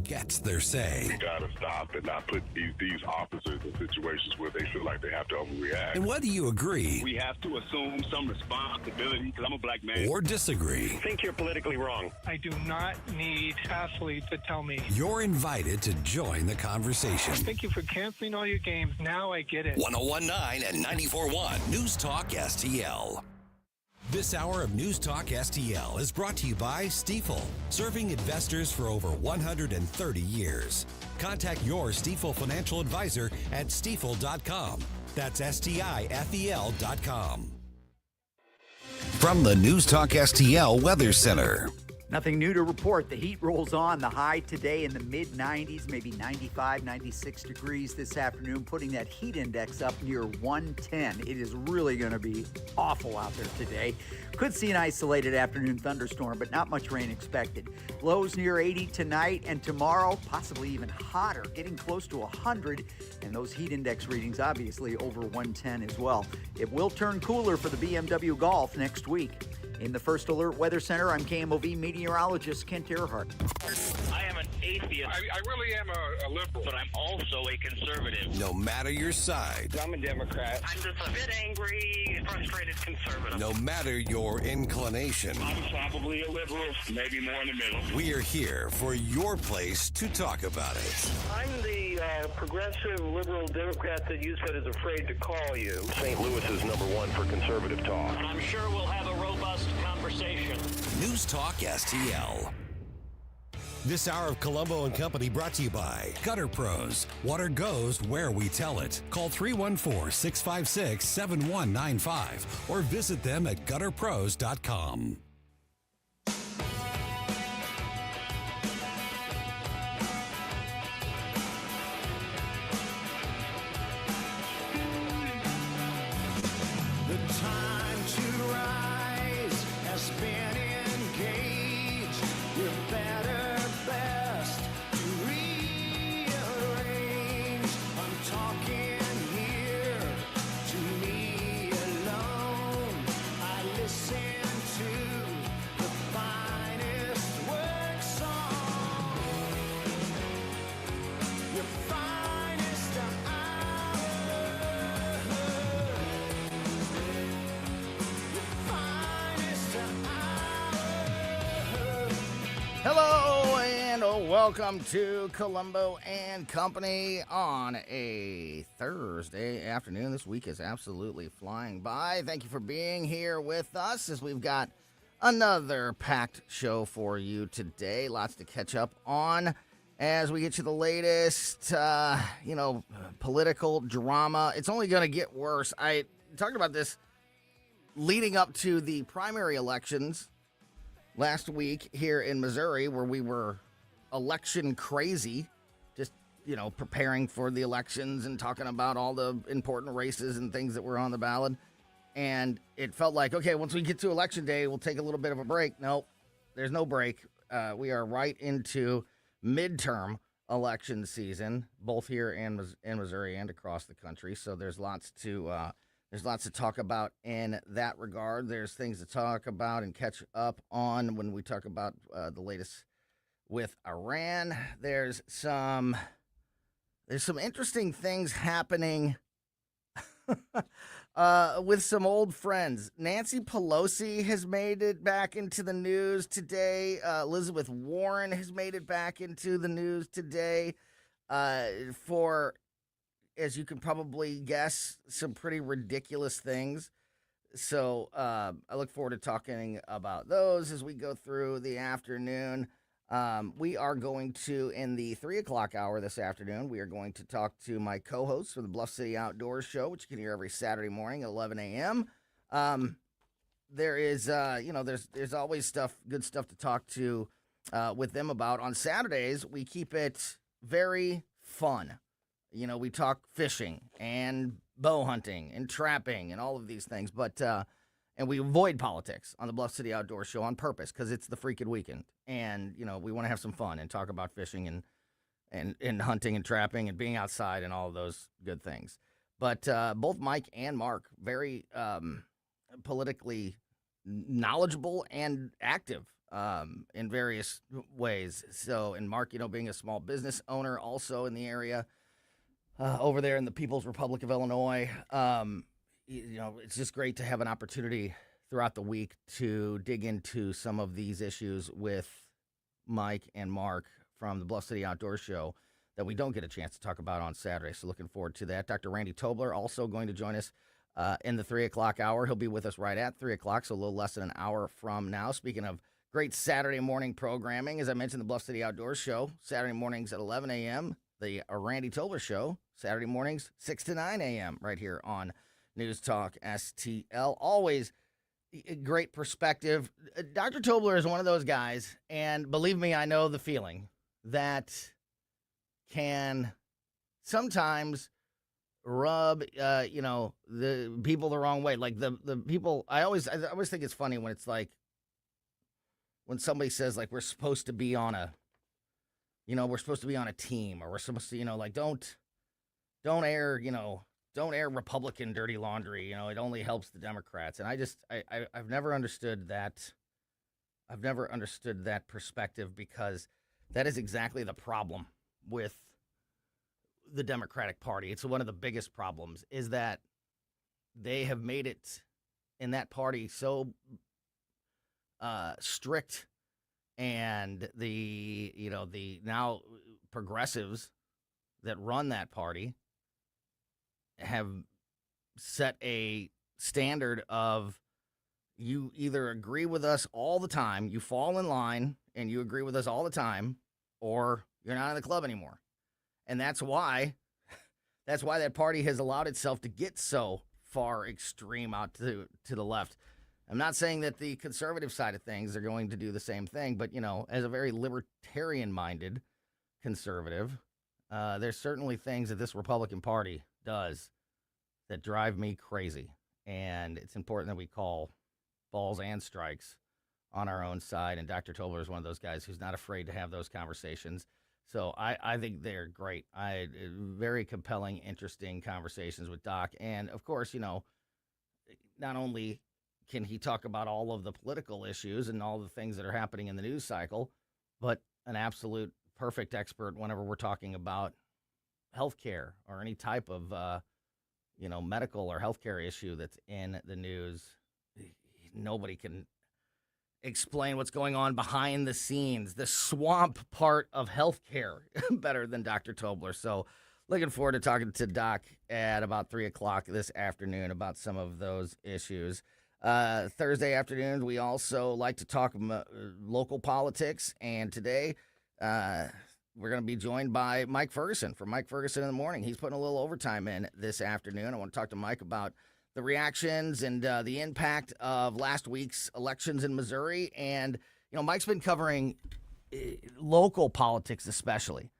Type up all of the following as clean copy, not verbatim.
gets their say. We gotta stop and not put these officers in situations where they feel like they have to overreact. And whether you agree, We have to assume some responsibility, because I'm a black man. or disagree, I think you're politically wrong. I do not need athletes to tell me. you're invited to join the conversation. Thank you for canceling all your games. Now I get it. 1019 and 94.1 News Talk STL. This hour of News Talk STL is brought to you by Stifel, serving investors for over 130 years. Contact your Stifel financial advisor at stifel.com. That's STIFEL.com. From the News Talk STL Weather Center. Nothing new to report. The heat rolls on. The high today in the mid-90s, maybe 95, 96 degrees this afternoon, putting that heat index up near 110. It is really going to be awful out there today. Could see an isolated afternoon thunderstorm, but not much rain expected. Lows near 80 tonight and tomorrow, possibly even hotter, getting close to 100. And those heat index readings obviously over 110 as well. It will turn cooler for the BMW Golf next week. In the First Alert Weather Center, I'm KMOV meteorologist Kent Earhart. I am an atheist. I really am a liberal. But I'm also a conservative. No matter your side, I'm a Democrat. I'm just a bit angry, frustrated conservative. no matter your inclination, I'm probably a liberal, maybe more in the middle. we are here for your place to talk about it. I'm the progressive liberal Democrat that you said is afraid to call you. St. Louis is number one for conservative talk. And I'm sure we'll have a robust conversation. News Talk STL. This hour of Colombo Company brought to you by Gutter Pros. Water goes where we tell it. Call 314-656-7195 or visit them at gutterpros.com. The time to rise has been engaged. Your better best to rearrange. I'm talking here to me alone. I listen to the finest work song. Your finest hour. Hello and welcome to Colombo and Company on a Thursday afternoon. This week is absolutely flying by. Thank you for being here with us as we've got another packed show for you today. Lots to catch up on as we get you the latest, political drama. It's only going to get worse. I talked about this leading up to the primary elections last week here in Missouri, where we were election crazy, just, preparing for the elections and talking about all the important races and things that were on the ballot. And it felt like, okay, once we get to election day, we'll take a little bit of a break. Nope, there's no break. We are right into midterm election season, both here in Missouri and across the country. So there's lots to talk about in that regard. There's things to talk about and catch up on when we talk about the latest with Iran. There's some interesting things happening with some old friends. Nancy Pelosi has made it back into the news today. Elizabeth Warren has made it back into the news today for, as you can probably guess, some pretty ridiculous things. So I look forward to talking about those as we go through the afternoon. We are going to, in the 3 o'clock hour this afternoon, we are going to talk to my co-host for the Bluff City Outdoors Show, which you can hear every Saturday morning at 11 a.m. There is, there's always good stuff to talk to with them about. On Saturdays, we keep it very fun. We talk fishing and bow hunting and trapping and all of these things, but and we avoid politics on the Bluff City Outdoor Show on purpose because it's the freaking weekend, and we want to have some fun and talk about fishing and hunting and trapping and being outside and all of those good things. But both Mike and Mark, very politically knowledgeable and active in various ways. So, and Mark, being a small business owner also in the area over there in the People's Republic of Illinois, it's just great to have an opportunity throughout the week to dig into some of these issues with Mike and Mark from the Bluff City Outdoor Show that we don't get a chance to talk about on Saturday. So looking forward to that. Dr. Randy Tobler also going to join us in the 3 o'clock hour. He'll be with us right at 3 o'clock, so a little less than an hour from now. Speaking of great Saturday morning programming, as I mentioned, the Bluff City Outdoor Show, Saturday mornings at 11 a.m., the Randy Tobler Show, Saturday mornings, 6 to 9 a.m., right here on News Talk STL. Always a great perspective. Dr. Tobler is one of those guys, and believe me, I know the feeling, that can sometimes rub, the people the wrong way. Like the people, I always think it's funny when it's like, when somebody says, like, we're supposed to be on a team, or we're supposed to, like, don't air Republican dirty laundry. It only helps the Democrats. And I've never understood that. I've never understood that perspective, because that is exactly the problem with the Democratic Party. It's one of the biggest problems, is that they have made it in that party so strict, and the now progressives that run that party have set a standard of, you either agree with us all the time, you fall in line and you agree with us all the time, or you're not in the club anymore. And that's why that party has allowed itself to get so far extreme out to the left. I'm not saying that the conservative side of things are going to do the same thing, but, as a very libertarian-minded conservative, there's certainly things that this Republican Party does that drive me crazy. And it's important that we call balls and strikes on our own side. And Dr. Tobler is one of those guys who's not afraid to have those conversations. So I think they're great. Very compelling, interesting conversations with Doc. And, of course, not only can he talk about all of the political issues and all the things that are happening in the news cycle, but an absolute perfect expert whenever we're talking about healthcare or any type of, medical or healthcare issue that's in the news. Nobody can explain what's going on behind the scenes, the swamp part of healthcare, better than Dr. Tobler. So looking forward to talking to Doc at about 3 o'clock this afternoon about some of those issues. Thursday afternoons, we also like to talk local politics, and today we're going to be joined by Mike Ferguson from Mike Ferguson in the Morning. He's putting a little overtime in this afternoon. I want to talk to Mike about the reactions and the impact of last week's elections in Missouri. And, Mike's been covering local politics especially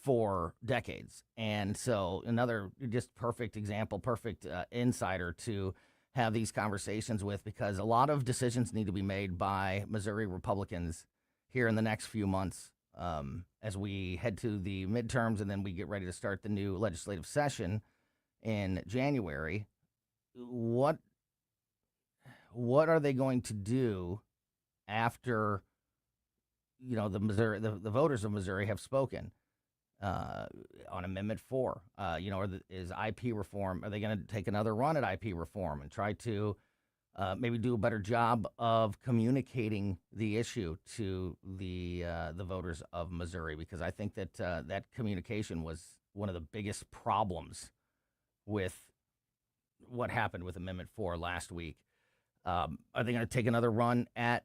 for decades. And so another just perfect example, perfect insider to have these conversations with, because a lot of decisions need to be made by Missouri Republicans here in the next few months as we head to the midterms, and then we get ready to start the new legislative session in January. What are they going to do after the voters of Missouri have spoken on Amendment 4? Is IP reform? Are they going to take another run at IP reform and try to maybe do a better job of communicating the issue to the voters of Missouri? Because I think that that communication was one of the biggest problems with what happened with Amendment 4 last week. Are they going to take another run at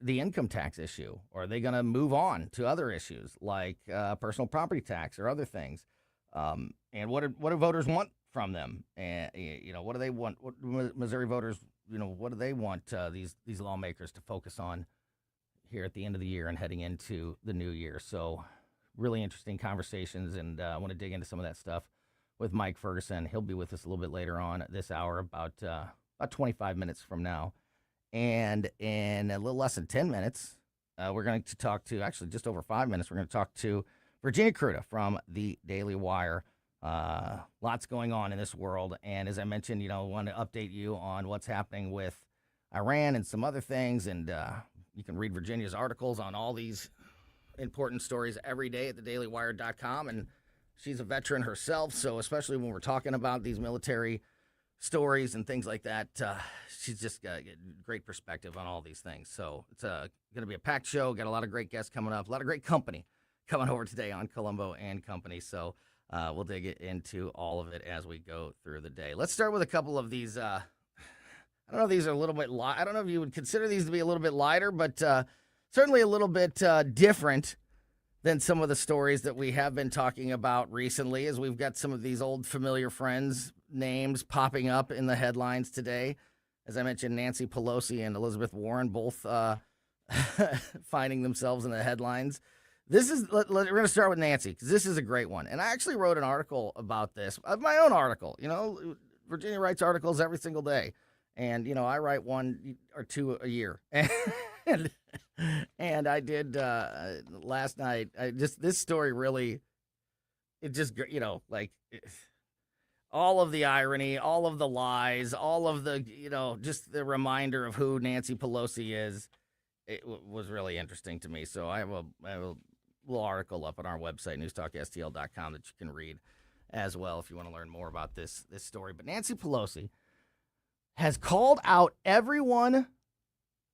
the income tax issue, or are they going to move on to other issues like personal property tax or other things? And what do voters want from them? And what do they want? What Missouri voters, what do they want these lawmakers to focus on here at the end of the year and heading into the new year? So really interesting conversations, and I want to dig into some of that stuff with Mike Ferguson. He'll be with us a little bit later on this hour, about 25 minutes from now. And in a little less than 10 minutes, we're going to talk to, actually just over 5 minutes, we're going to talk to Virginia KRUTA from the Daily Wire. Lots going on in this world. And as I mentioned, I want to update you on what's happening with Iran and some other things. And you can read Virginia's articles on all these important stories every day at thedailywire.com. And she's a veteran herself, so especially when we're talking about these military stories and things like that, she's just got a great perspective on all these things. So it's going to be a packed show. Got a lot of great guests coming up, a lot of great company coming over today on Colombo and Company. So we'll dig into all of it as we go through the day. Let's start with a couple of these. I don't know if these are a little bit I don't know if you would consider these to be a little bit lighter, but certainly a little bit different than some of the stories that we have been talking about recently, as we've got some of these old familiar friends' names popping up in the headlines today. As I mentioned, Nancy Pelosi and Elizabeth Warren both finding themselves in the headlines. We're going to start with Nancy, because this is a great one. And I actually wrote an article about this, my own article. You know, Virginia writes articles every single day. And, you know, I write one or two a year. And I did last night. This story really, it just, you know, like all of the irony, all of the lies, all of the, you know, just the reminder of who Nancy Pelosi is. It was really interesting to me. So I have a little article up on our website, newstalkstl.com, that you can read as well if you want to learn more about this story. But Nancy Pelosi has called out everyone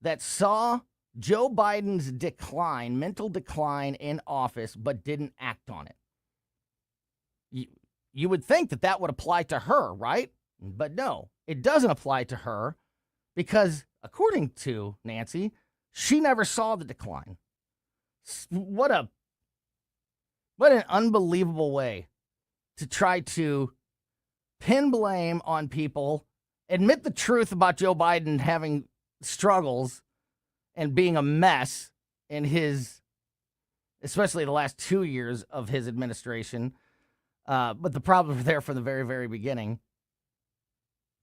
that saw Joe Biden's mental decline in office, but didn't act on it. You would think that would apply to her, right? But no, it doesn't apply to her, because according to Nancy, she never saw the decline. What an unbelievable way to try to pin blame on people, admit the truth about Joe Biden having struggles and being a mess in especially the last 2 years of his administration. But the problems were there from the very, very beginning.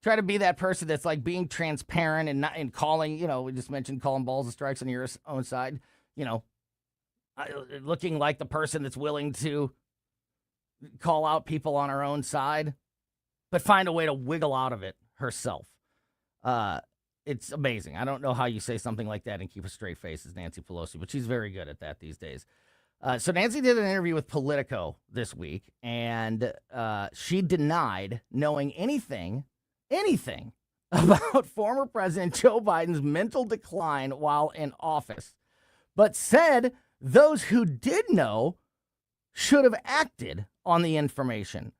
Try to be that person that's like being transparent and calling, you know, we just mentioned calling balls and strikes on your own side, you know, looking like the person that's willing to call out people on her own side, but find a way to wiggle out of it herself. It's amazing. I don't know how you say something like that and keep a straight face as Nancy Pelosi, but she's very good at that these days. So Nancy did an interview with Politico this week, and she denied knowing anything about former President Joe Biden's mental decline while in office, but said those who did know should have acted on the information.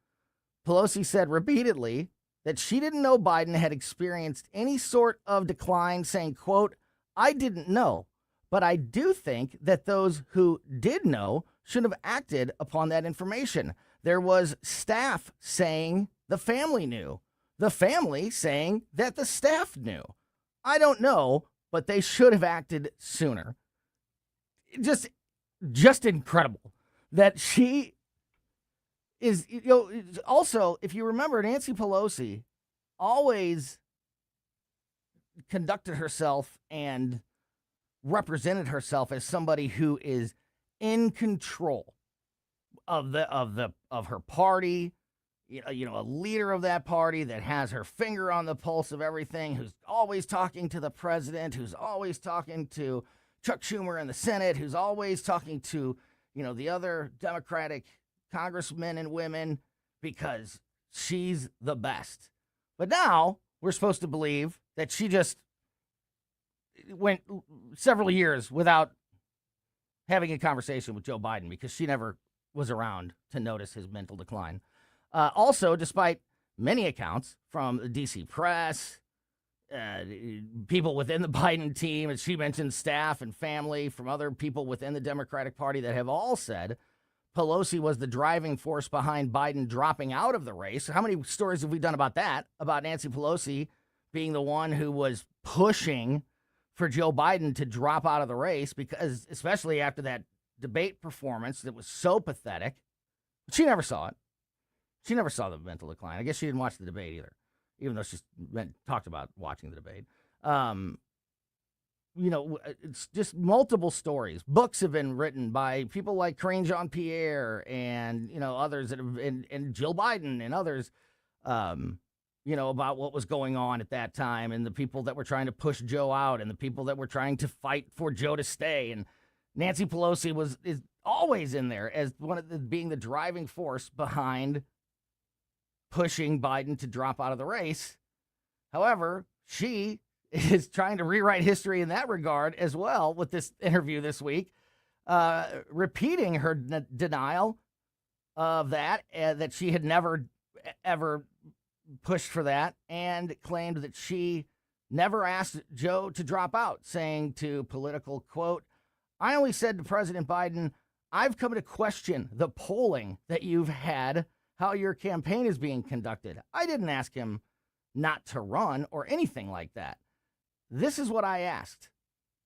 Pelosi said repeatedly that she didn't know Biden had experienced any sort of decline, saying, quote, "I didn't know, but I do think that those who did know should have acted upon that information." There was staff saying the family knew, the family saying that the staff knew. I don't know, but they should have acted sooner. Just incredible that she is, you know. Also, if you remember, Nancy Pelosi always conducted herself and represented herself as somebody who is in control of her party, you know, a leader of that party that has her finger on the pulse of everything, who's always talking to the president, who's always talking to Chuck Schumer in the Senate, who's always talking to, you know, the other Democratic congressmen and women, because she's the best. But now we're supposed to believe that she just went several years without having a conversation with Joe Biden because she never was around to notice his mental decline. Also, despite many accounts from the D.C. press, people within the Biden team, as she mentioned, staff and family from other people within the Democratic Party that have all said Pelosi was the driving force behind Biden dropping out of the race. How many stories have we done about that? About Nancy Pelosi being the one who was pushing for Joe Biden to drop out of the race, because especially after that debate performance that was so pathetic. She never saw it. She never saw the mental decline. I guess she didn't watch the debate either, even though she talked about watching the debate. You know, it's just multiple stories. Books have been written by people like Karine Jean-Pierre and, you know, others that have, and Jill Biden and others, about what was going on at that time and the people that were trying to push Joe out and the people that were trying to fight for Joe to stay. And Nancy Pelosi is always in there as being the driving force behind pushing Biden to drop out of the race. However, she is trying to rewrite history in that regard as well with this interview this week, repeating her denial of that she had never, ever pushed for that, and claimed that she never asked Joe to drop out, saying to Political, quote, "I only said to President Biden, I've come to question the polling that you've had, how your campaign is being conducted. I didn't ask him not to run or anything like that. This is what I asked.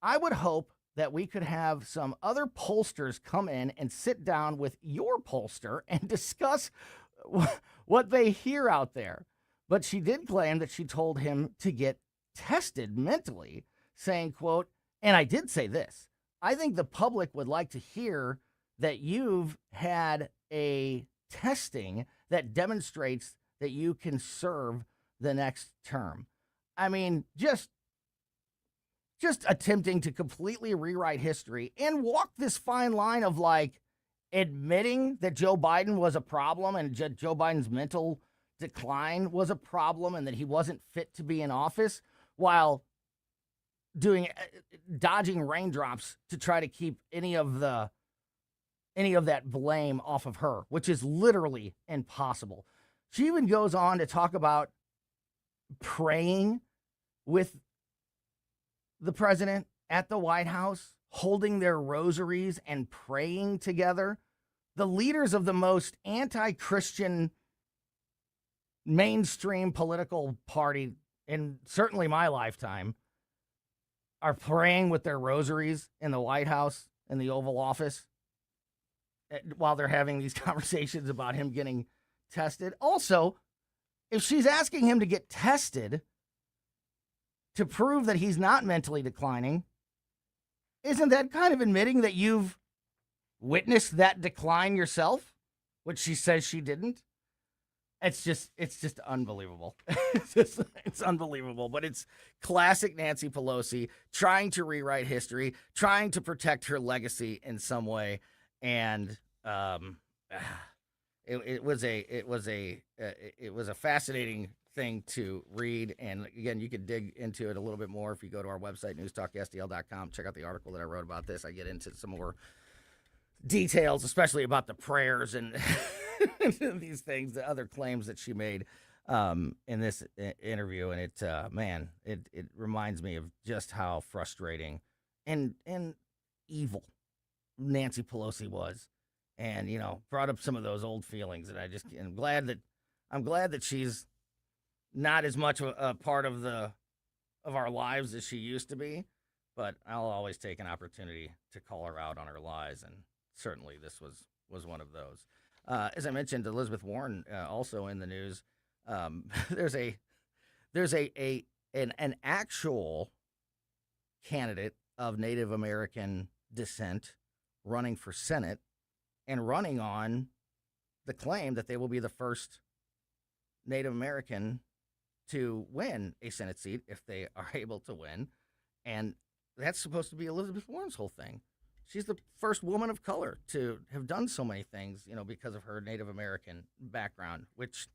I would hope that we could have some other pollsters come in and sit down with your pollster and discuss what they hear out there." But she did claim that she told him to get tested mentally, saying, quote, "And I did say this. I think the public would like to hear that you've had a testing that demonstrates that you can serve the next term." I mean, just attempting to completely rewrite history and walk this fine line of admitting that Joe Biden was a problem and Joe Biden's mental decline was a problem and that he wasn't fit to be in office, while dodging raindrops to try to keep any of that blame off of her, which is literally impossible. She even goes on to talk about praying with the president at the White House, holding their rosaries and praying together. The leaders of the most anti-Christian mainstream political party in certainly my lifetime are praying with their rosaries in the White House in the Oval Office while they're having these conversations about him getting tested. Also, if she's asking him to get tested to prove that he's not mentally declining, isn't that kind of admitting that you've witnessed that decline yourself, which she says she didn't? It's just unbelievable. It's unbelievable, but it's classic Nancy Pelosi trying to rewrite history, trying to protect her legacy in some way. And it was a fascinating thing to read. And again, you could dig into it a little bit more if you go to our website, newstalkstl.com. Check out the article that I wrote about this. I get into some more details, especially about the prayers and these things, the other claims that she made in this interview. And it reminds me of just how frustrating and evil Nancy Pelosi was, and brought up some of those old feelings. And I'm glad that she's not as much a part of our lives as she used to be. But I'll always take an opportunity to call her out on her lies, and certainly this was one of those. As I mentioned, Elizabeth Warren also in the news. There's an actual candidate of Native American descent running for Senate and running on the claim that they will be the first Native American to win a Senate seat if they are able to win. And that's supposed to be Elizabeth Warren's whole thing. She's the first woman of color to have done so many things, because of her Native American background, which,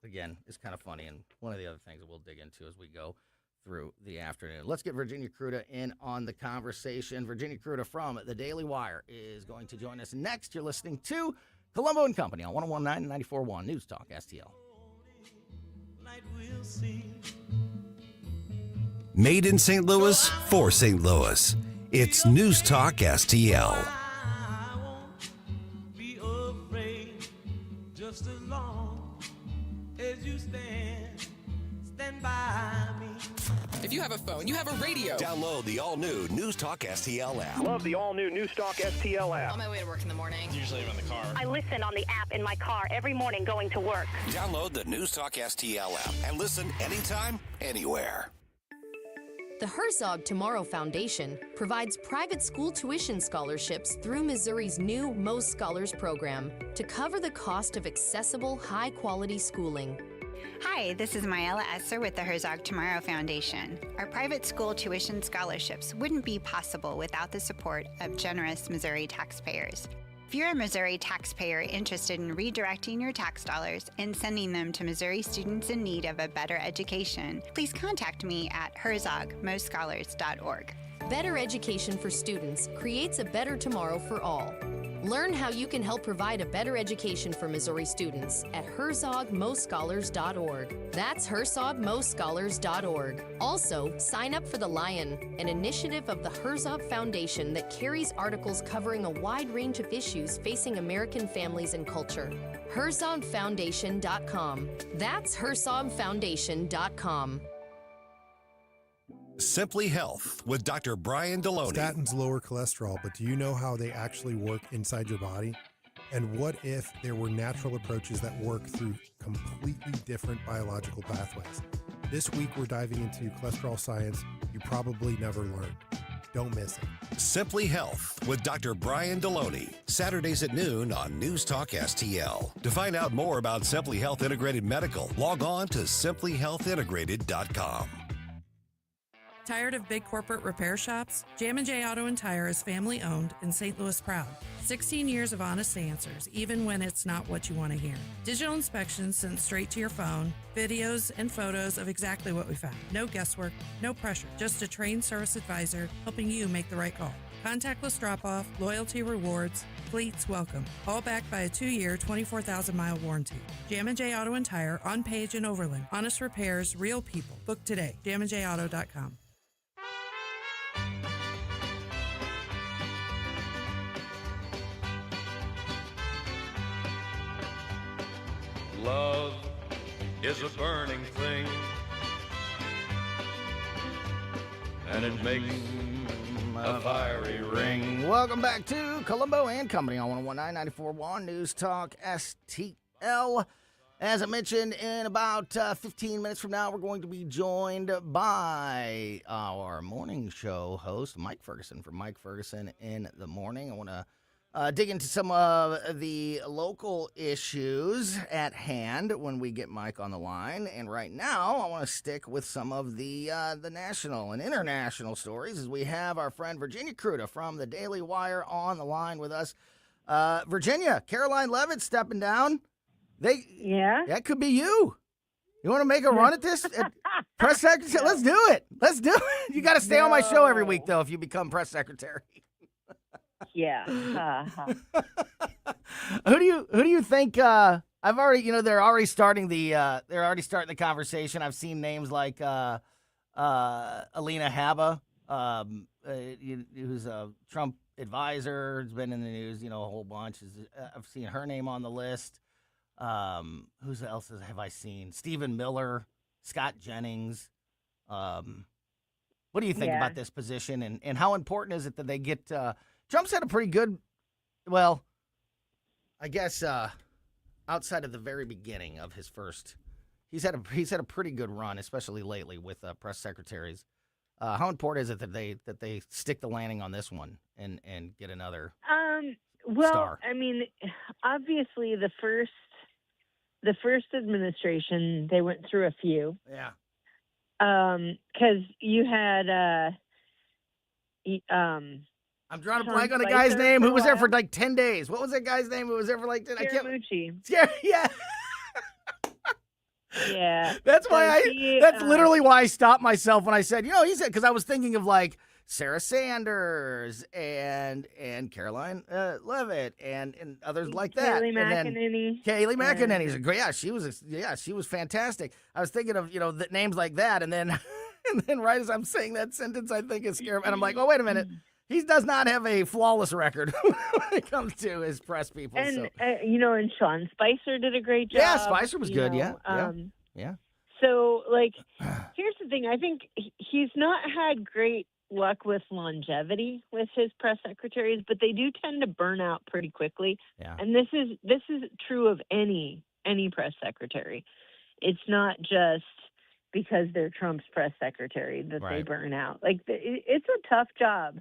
again, is kind of funny. And one of the other things that we'll dig into as we go through the afternoon. Let's get Virginia KRUTA in on the conversation. Virginia KRUTA from the Daily Wire is going to join us next. You're listening to Colombo Company on 101.9 and 94.1 News Talk STL. Made in St. Louis for St. Louis. It's News Talk STL. I won't be afraid, just as long as you stand by me. If you have a phone, you have a radio. Download the all-new News Talk STL app. Love the all-new News Talk STL app. On my way to work in the morning. Usually I'm in the car. I listen on the app in my car every morning going to work. Download the News Talk STL app and listen anytime, anywhere. The Herzog Tomorrow Foundation provides private school tuition scholarships through Missouri's new Most Scholars program to cover the cost of accessible, high-quality schooling. Hi, this is Myella Esser with the Herzog Tomorrow Foundation. Our private school tuition scholarships wouldn't be possible without the support of generous Missouri taxpayers. If you're a Missouri taxpayer interested in redirecting your tax dollars and sending them to Missouri students in need of a better education, please contact me at herzogmoscholars.org. Better education for students creates a better tomorrow for all. Learn how you can help provide a better education for Missouri students at herzogmoscholars.org. That's herzogmoscholars.org. Also, sign up for The Lion, an initiative of the Herzog Foundation that carries articles covering a wide range of issues facing American families and culture. herzogfoundation.com. That's herzogfoundation.com. Simply Health with Dr. Brian Deloney. Statins lower cholesterol, but do you know how they actually work inside your body? And what if there were natural approaches that work through completely different biological pathways? This week, we're diving into cholesterol science you probably never learned. Don't miss it. Simply Health with Dr. Brian Deloney. Saturdays at noon on News Talk STL. To find out more about Simply Health Integrated Medical, log on to simplyhealthintegrated.com. Tired of big corporate repair shops? J&J Auto & Tire is family-owned and St. Louis proud. 16 years of honest answers, even when it's not what you want to hear. Digital inspections sent straight to your phone, videos and photos of exactly what we found. No guesswork, no pressure, just a trained service advisor helping you make the right call. Contactless drop-off, loyalty rewards, fleets welcome. All backed by a 2-year, 24,000-mile warranty. J&J Auto & Tire, on Page and Overland. Honest repairs, real people. Book today. JamandJAuto.com. Love is a burning thing, and it makes a fiery ring. Welcome back to Colombo and Company on 101.9 94.1 News Talk STL. As I mentioned, in about 15 minutes from now, we're going to be joined by our morning show host, Mike Ferguson, from Mike Ferguson in the Morning. I want to dig into some of the local issues at hand when we get Mike on the line. And right now, I want to stick with some of the national and international stories as we have our friend Virginia KRUTA from the Daily Wire on the line with us. Virginia, Caroline Levitt stepping down. That could be you. You want to make a run at this? Press secretary? Let's do it. Let's do it. You got to stay on my show every week, though, if you become press secretary. Yeah. Who do you think? I've already, they're already starting the conversation. I've seen names like Alina Habba, who's a Trump advisor, has been in the news, a whole bunch. I've seen her name on the list. Who else have I seen? Stephen Miller, Scott Jennings. What do you think about this position, and how important is it that they get? Trump's had a pretty good, well, I guess outside of the very beginning of his first, he's had a pretty good run, especially lately with press secretaries. How important is it that they stick the landing on this one and get another star? I mean, obviously the first administration, they went through a few. Yeah. Because you had I'm drawing a blank on the guy's name who was there for like 10 days. What was that guy's name who was there for like 10 days? Yeah. Yeah. That's that's literally why I stopped myself when I said, he said, because I was thinking of like Sarah Sanders and Caroline Levitt and others like that. Kayleigh McEnany. Kayleigh McEnany's a great. Yeah, she was fantastic. I was thinking of the names like that, and then right as I'm saying that sentence, I think it's scary, and I'm like, oh wait a minute. He does not have a flawless record when it comes to his press people. And, and Sean Spicer did a great job. Yeah, Spicer was good, yeah. So, here's the thing. I think he's not had great luck with longevity with his press secretaries, but they do tend to burn out pretty quickly. Yeah. And this is true of any press secretary. It's not just because they're Trump's press secretary that they burn out. It's a tough job.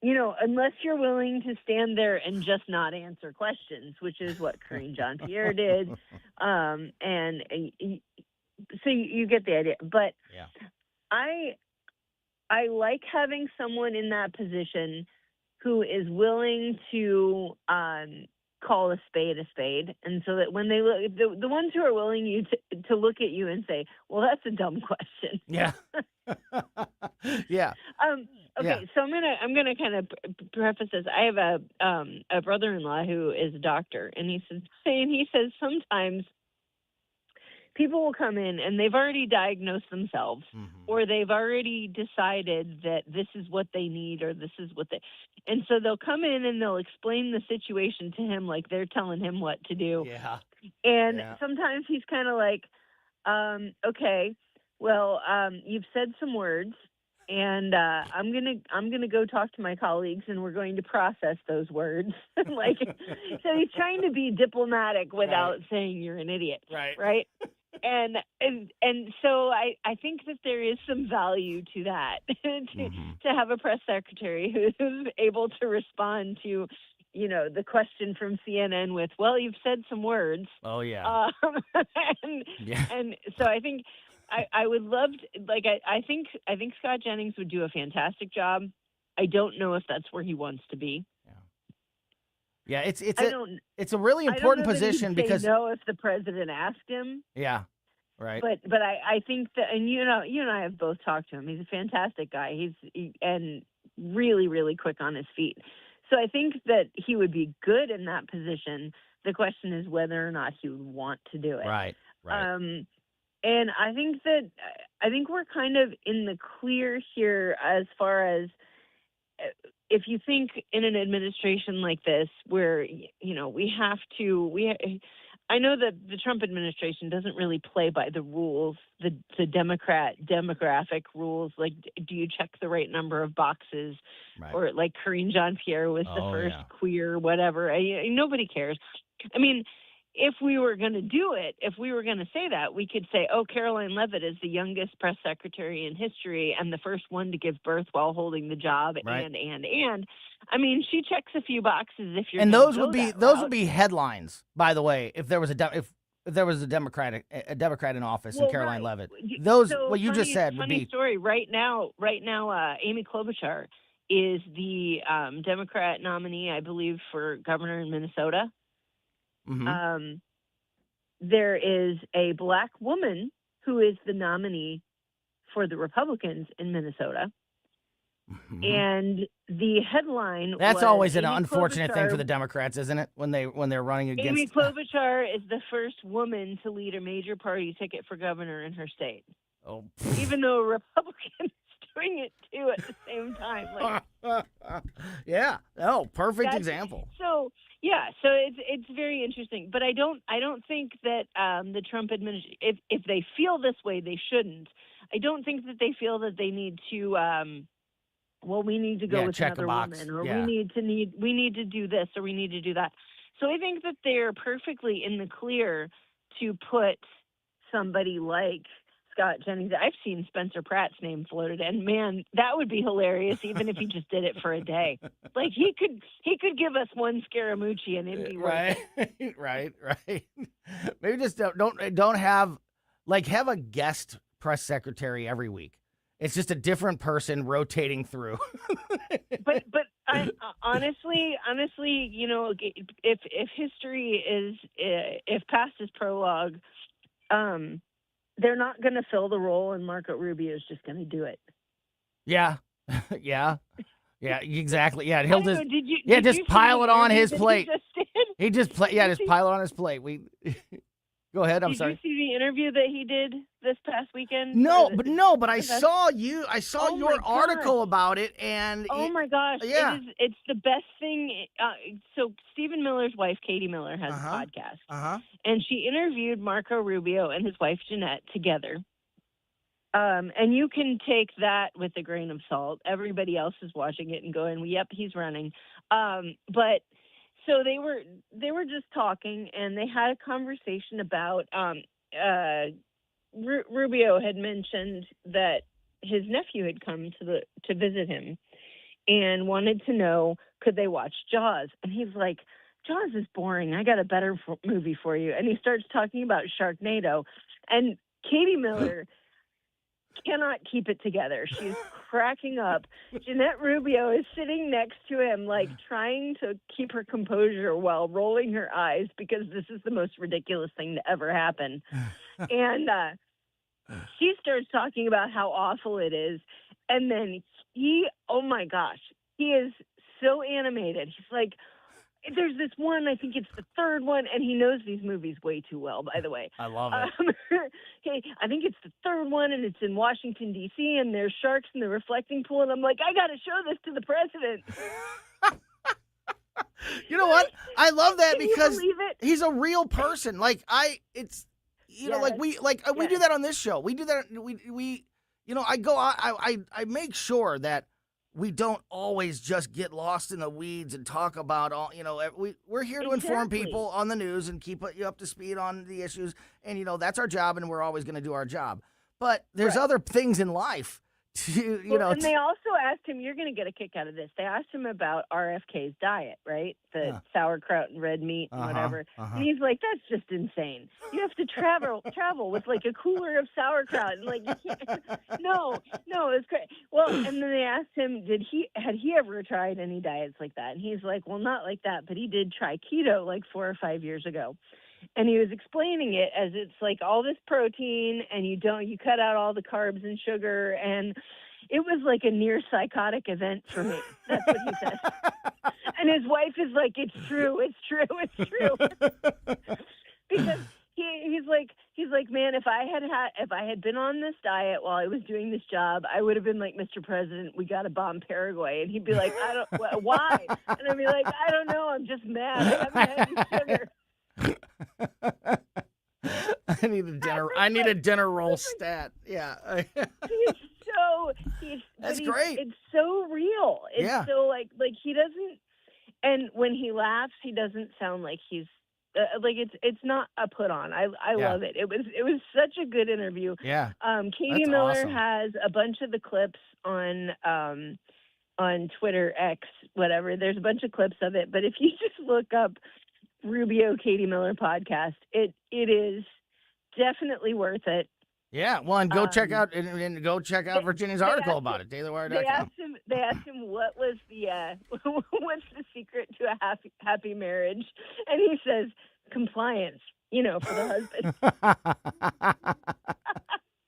Unless you're willing to stand there and just not answer questions, which is what Karine Jean-Pierre did. And you get the idea. But yeah. I like having someone in that position who is willing to call a spade, and so that when they look, the ones who are willing to look at you and say, "Well, that's a dumb question." Yeah. Yeah. Okay, Yeah. so I'm gonna kind of preface this. I have a brother-in-law who is a doctor, and he says sometimes people will come in and they've already diagnosed themselves, or they've already decided that this is what they need, or this is what and so they'll come in and they'll explain the situation to him like they're telling him what to do. Yeah. And sometimes he's kind of like, okay, well, you've said some words, and I'm gonna go talk to my colleagues, and we're going to process those words. Like, so he's trying to be diplomatic without saying you're an idiot, right? And so I think that there is some value to that, to have a press secretary who's able to respond to, the question from CNN with, well, you've said some words. Oh, yeah. And so I think I would love to, like, I think Scott Jennings would do a fantastic job. I don't know if that's where he wants to be. Yeah, it's a really important position because if the president asked him. Yeah, right. But I think that, and you and I have both talked to him. He's a fantastic guy. And really, really quick on his feet. So I think that he would be good in that position. The question is whether or not he would want to do it. Right. And I think we're kind of in the clear here as far as, if you think in an administration like this, where, I know that the Trump administration doesn't really play by the rules, the demographic rules, like, do you check the right number of boxes? Right. Or like Karine Jean-Pierre was the first queer, whatever. Nobody cares. I mean, if we were going to do it, if we were going to say that, we could say, oh, Caroline Leavitt is the youngest press secretary in history and the first one to give birth while holding the job. Right. And I mean, she checks a few boxes if you're. And those would be headlines, by the way, if there was a Democrat in office and Caroline Leavitt. Those what you just said would be. Funny story. Right now, Amy Klobuchar is the Democrat nominee, I believe, for governor in Minnesota. Mm-hmm. There is a black woman who is the nominee for the Republicans in Minnesota. Mm-hmm. And the headline That's always an Amy unfortunate Klobuchar, thing for the Democrats, isn't it? When they're running against Amy Klobuchar is the first woman to lead a major party ticket for governor in her state. Oh. Even though a Republican is doing it too at the same time. Like, yeah. Oh, perfect example. So it's very interesting, but I don't think that the Trump administration, if they feel this way, they shouldn't. I don't think that they feel that they need to. We need to go with another woman, or we need to do this, or we need to do that. So I think that they're perfectly in the clear to put somebody like Scott Jennings. I've seen Spencer Pratt's name floated, and man, that would be hilarious, even if he just did it for a day. Like he could give us one Scaramucci, and it'd be worth it. Right. Maybe just don't have a guest press secretary every week. It's just a different person rotating through. but I, honestly, if history is if past is prologue, they're not going to fill the role, and Marco Rubio is just going to do it. Yeah, exactly. Yeah, he'll just did just you pile it on his plate. Just pile it on his plate. Go ahead. I'm sorry. Did you see the interview that he did this past weekend? But I saw your article about it, and oh my gosh, it's the best thing. So Stephen Miller's wife, Katie Miller, has a podcast, and she interviewed Marco Rubio and his wife Jeanette together. And you can take that with a grain of salt. Everybody else is watching it and going, "Yep, he's running." But so they were just talking, and they had a conversation about Rubio had mentioned that his nephew had come to visit him and wanted to know, could they watch Jaws? And he's like, Jaws is boring. I got a better movie for you. And he starts talking about Sharknado. And Katie Miller cannot keep it together. She's cracking up. Jeanette Rubio is sitting next to him, like trying to keep her composure while rolling her eyes because this is the most ridiculous thing to ever happen. And she starts talking about how awful it is. And then oh my gosh, he is so animated. He's like, there's this one, I think it's the third one, and he knows these movies way too well, by the way. I love it. Okay, I think it's the third one, and it's in Washington, D.C., and there's sharks in the reflecting pool, and I'm like, I got to show this to the president. You know what? I love that Can because you believe it? he's a real person. Like, you know, like we do that on this show. We do that. We you know, I make sure that we don't always just get lost in the weeds and talk about all, you know, we're here to inform people on the news and keep you up to speed on the issues. And, you know, that's our job, and we're always going to do our job. But there's other things in life to, you know. And they also asked him, you're going to get a kick out of this. They asked him about RFK's diet, right? The sauerkraut and red meat and whatever. And he's like, that's just insane. You have to travel with like a cooler of sauerkraut. And like, you can't. No, it's great. Well, and then they asked him, had he ever tried any diets like that? And he's like, well, not like that, but he did try keto like 4 or 5 years ago. And he was explaining it as it's like all this protein and you cut out all the carbs and sugar. And it was like a near psychotic event for me. That's what he said. And his wife is like, it's true. Because he's like, man, if I had been on this diet while I was doing this job, I would have been like, Mr. President, we got to bomb Paraguay. And he'd be like, why? And I'd be like, I don't know. I'm just mad. I haven't had any sugar. I need a dinner roll stat. Yeah. That's great. It's so real. It's so like he doesn't, and when he laughs, he doesn't sound like he's like it's not a put on. I love it. It was such a good interview. Yeah. Katie Miller has a bunch of the clips on Twitter, X, whatever. There's a bunch of clips of it, but if you just look up Rubio Katie Miller podcast, it is definitely worth it. Yeah, well, and go check out Virginia's article about it. DailyWire.com. They asked him what was what's the secret to a happy marriage, and he says compliance. You know, for the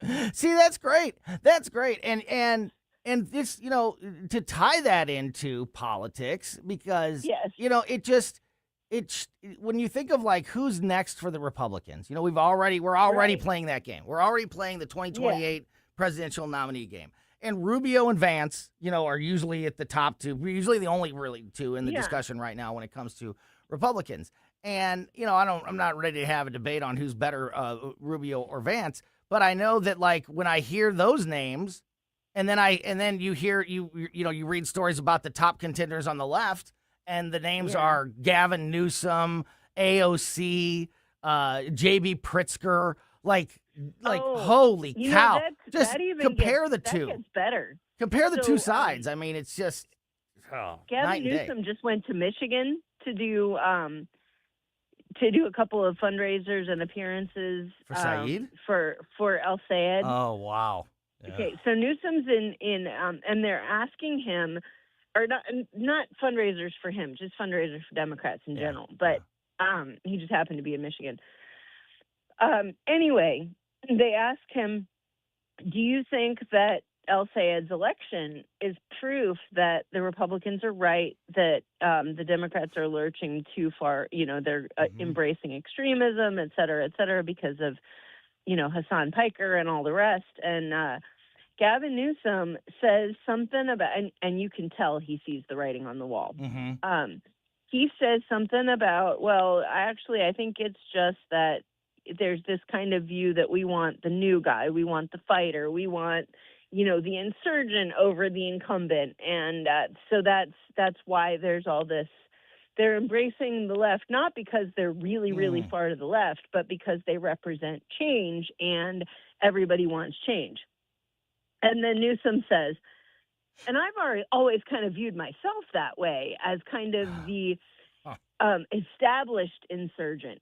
husband. See, that's great. That's great, and this, you know, to tie that into politics, because you know, it's when you think of like who's next for the Republicans, you know, we're already playing that game. We're already playing the 2028 presidential nominee game. And Rubio and Vance, you know, are usually at the top two. We're usually the only really two in the discussion right now when it comes to Republicans. And, you know, I'm not ready to have a debate on who's better, Rubio or Vance, but I know that like when I hear those names and then you hear you read stories about the top contenders on the left, and the names are Gavin Newsom, AOC, J.B. Pritzker. Like, holy cow! Just compare the two. That gets better. Compare the two sides. I mean, it's just Gavin Newsom just went to Michigan to do a couple of fundraisers and appearances for Saeed for El Sayed. Oh wow! Yeah. Okay, so Newsom's in and they're asking him. Or not fundraisers for him, just fundraisers for Democrats in general. But he just happened to be in Michigan. Anyway, they asked him, do you think that El Sayed's election is proof that the Republicans are right, that the Democrats are lurching too far, you know, they're embracing extremism, et cetera, because of, you know, Hassan Piker and all the rest. And Gavin Newsom says something about, and you can tell he sees the writing on the wall. He says something about, well, I think it's just that there's this kind of view that we want the new guy, we want the fighter, we want, you know, the insurgent over the incumbent. And so that's why there's all this. They're embracing the left, not because they're really, really far to the left, but because they represent change and everybody wants change. And then Newsom says, and I've always kind of viewed myself that way, as kind of the established insurgent.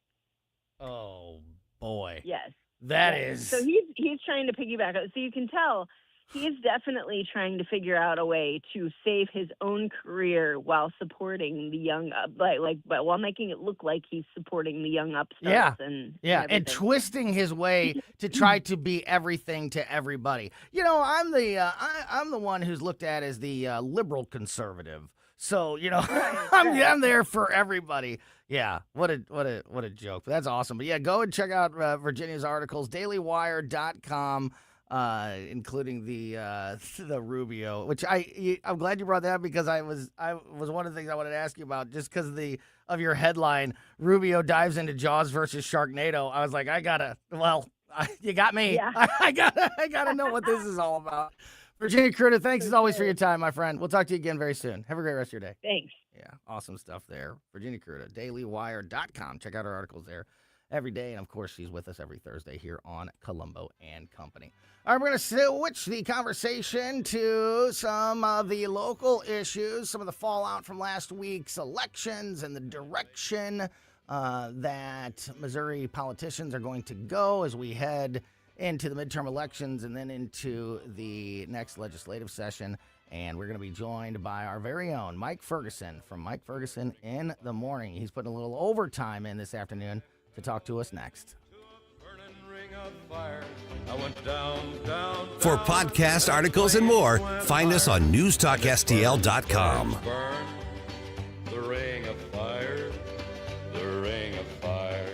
Oh, boy. Yes. That is. So he's trying to piggyback. So you can tell he's definitely trying to figure out a way to save his own career while supporting the young, but while making it look like he's supporting the young upstarts. And twisting his way to try to be everything to everybody. You know, I'm the one who's looked at as the liberal conservative. So, you know, I'm there for everybody. Yeah, what a joke. But that's awesome. But yeah, go and check out Virginia's articles, dailywire.com, including the Rubio, which I'm glad you brought that up, because I was one of the things I wanted to ask you about, just because of your headline, Rubio dives into Jaws versus Sharknado. I was like, you got me. Yeah. I gotta know what this is all about. Virginia KRUTA, thanks as always for your time, my friend. We'll talk to you again very soon. Have a great rest of your day. Thanks. Yeah, awesome stuff there. Virginia KRUTA, dailywire.com. Check out her articles there every day. And, of course, she's with us every Thursday here on Colombo and Company. All right, we're going to switch the conversation to some of the local issues, some of the fallout from last week's elections and the direction that Missouri politicians are going to go as we head into the midterm elections and then into the next legislative session. And we're going to be joined by our very own Mike Ferguson from Mike Ferguson in the Morning. He's putting a little overtime in this afternoon to talk to us next. For podcast articles and more, find us on newstalkstl.com. The ring of fire, the ring of fire.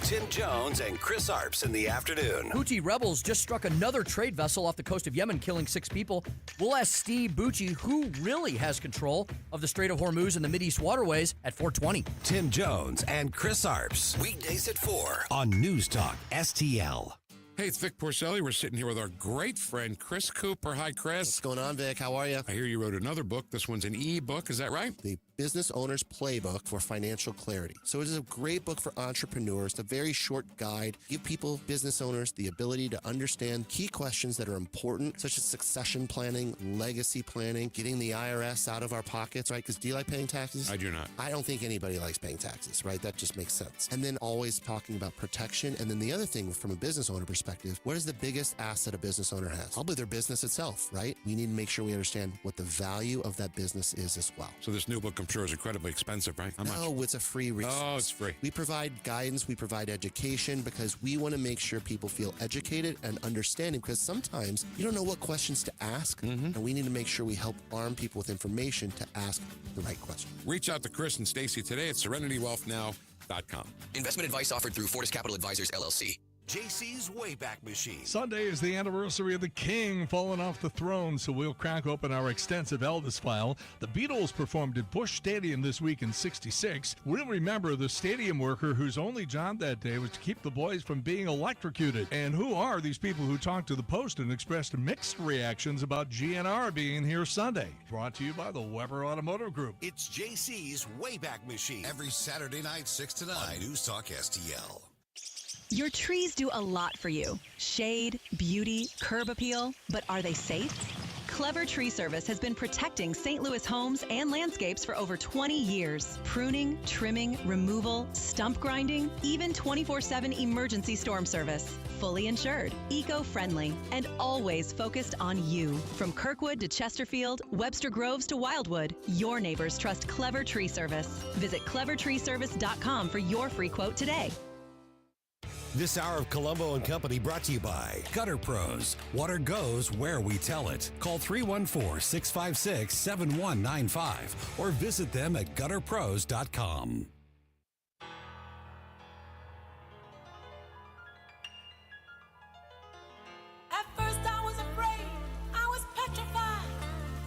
Tim Jones and Chris Arps in the afternoon. Houthi rebels just struck another trade vessel off the coast of Yemen, killing 6 people. We'll ask Steve Bucci who really has control of the Strait of Hormuz and the Mideast waterways at 4:20. Tim Jones and Chris Arps, weekdays at 4 on News Talk STL. Hey, it's Vic Porcelli. We're sitting here with our great friend, Chris Cooper. Hi, Chris. What's going on, Vic? How are you? I hear you wrote another book. This one's an e-book. Is that right? The Business Owner's Playbook for Financial Clarity. So it is a great book for entrepreneurs. It's a very short guide. Give people, business owners, the ability to understand key questions that are important, such as succession planning, legacy planning, getting the IRS out of our pockets, right? Because do you like paying taxes? I do not. I don't think anybody likes paying taxes, right? That just makes sense. And then always talking about protection. And then the other thing from a business owner perspective, what is the biggest asset a business owner has? Probably their business itself, right? We need to make sure we understand what the value of that business is as well. So this new book, I'm sure, is incredibly expensive, right? How much? No, it's a free resource. Oh, it's free. We provide guidance, we provide education, because we want to make sure people feel educated and understanding, because sometimes you don't know what questions to ask, and we need to make sure we help arm people with information to ask the right question. Reach out to Chris and Stacy today at SerenityWealthNow.com. Investment advice offered through Fortis Capital Advisors, LLC. JC's Wayback Machine. Sunday is the anniversary of the King falling off the throne, so we'll crack open our extensive Elvis file. The Beatles performed at Busch Stadium this week in '66. We'll remember the stadium worker whose only job that day was to keep the boys from being electrocuted. And who are these people who talked to the Post and expressed mixed reactions about GNR being here Sunday? Brought to you by the Weber Automotive Group. It's JC's Wayback Machine. Every Saturday night, 6 to 9. On News Talk STL. Your trees do a lot for you. Shade, beauty, curb appeal, but are they safe? Clever Tree Service has been protecting St. Louis homes and landscapes for over 20 years. Pruning, trimming, removal, stump grinding, even 24/7 emergency storm service. Fully insured, eco-friendly, and always focused on you. From Kirkwood to Chesterfield, Webster Groves to Wildwood, your neighbors trust Clever Tree Service. Visit clevertreeservice.com for your free quote today. This hour of Colombo and Company brought to you by Gutter Pros. Water goes where we tell it. Call 314-656-7195 or visit them at gutterpros.com. At first I was afraid, I was petrified.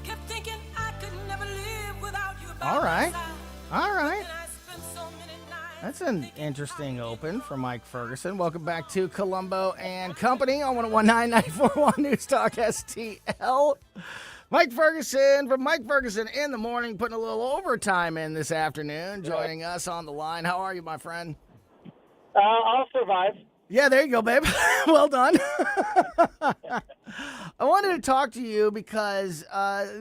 Kept thinking I could never live without you by All right. my side. All right. And I spent so many nights. That's an interesting open for Mike Ferguson. Welcome back to Colombo and Company on 101.941 News Talk STL. Mike Ferguson from Mike Ferguson in the Morning, putting a little overtime in this afternoon, joining us on the line. How are you, my friend? I'll survive. Yeah, there you go, babe. Well done. I wanted to talk to you because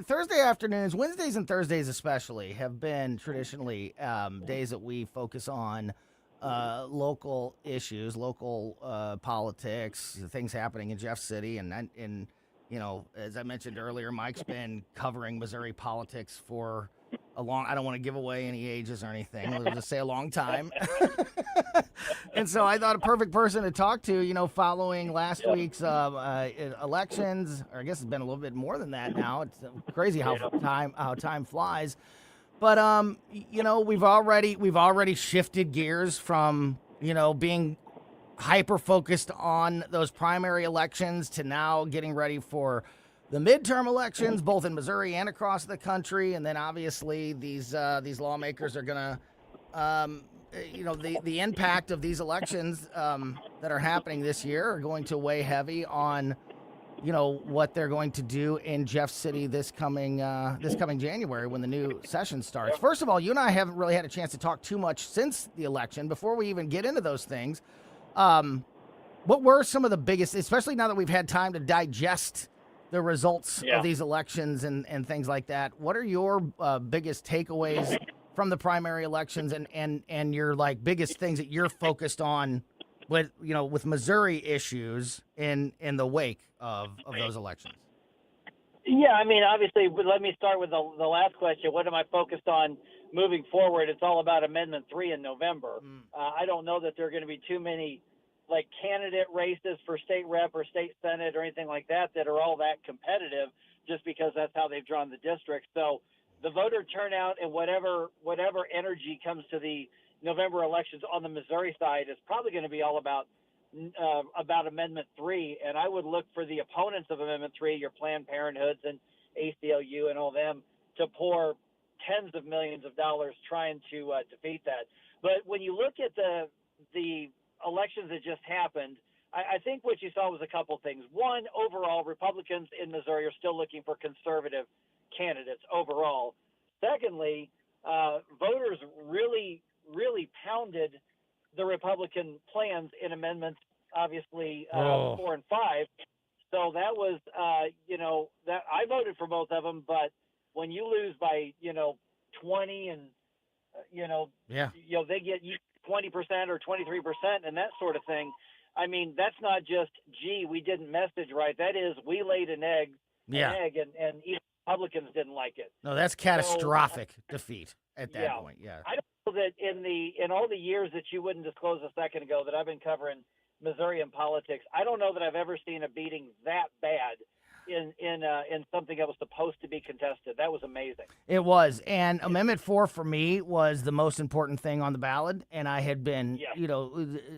Thursday afternoons, Wednesdays and Thursdays especially, have been traditionally days that we focus on local issues, local politics, things happening in Jeff City, and as I mentioned earlier, Mike's been covering Missouri politics for a long. I don't want to give away any ages or anything. We'll just say a long time. And so I thought a perfect person to talk to, following last week's elections, or I guess it's been a little bit more than that now. It's crazy how time flies. But we've already shifted gears from being hyper focused on those primary elections to now getting ready for the midterm elections, both in Missouri and across the country. And then obviously these lawmakers are gonna the impact of these elections that are happening this year are going to weigh heavy on what they're going to do in Jeff City this coming January when the new session starts. First of all, you and I haven't really had a chance to talk too much since the election. Before we even get into those things, what were some of the biggest, especially now that we've had time to digest the results of these elections and things like that? What are your biggest takeaways from the primary elections and your biggest things that you're focused on with Missouri issues in the wake of those elections? Yeah, I mean, obviously, let me start with the last question. What am I focused on moving forward? It's all about Amendment 3 in November. I don't know that there are going to be too many candidate races for state rep or state senate or anything like that are all that competitive, just because that's how they've drawn the districts. So the voter turnout and whatever energy comes to the November elections on the Missouri side is probably going to be all about Amendment 3, and I would look for the opponents of Amendment 3, your Planned Parenthoods and ACLU and all them, to pour tens of millions of dollars trying to defeat that. But when you look at the elections that just happened, I think what you saw was a couple things. One, overall, Republicans in Missouri are still looking for conservative candidates overall. Secondly, voters really pounded the Republican plans in amendments, obviously 4 and 5. So that was, that I voted for both of them. But when you lose by 20 and they get 20% or 23% and that sort of thing. I mean, that's not just we didn't message right. That is, we laid an egg, and even Republicans didn't like it. No, that's catastrophic defeat at that point. Yeah. I don't know that in all the years that you wouldn't disclose a second ago that I've been covering Missouri and politics, I don't know that I've ever seen a beating that bad in something that was supposed to be contested. That was amazing. It was. And Amendment 4 for me was the most important thing on the ballot, and I had been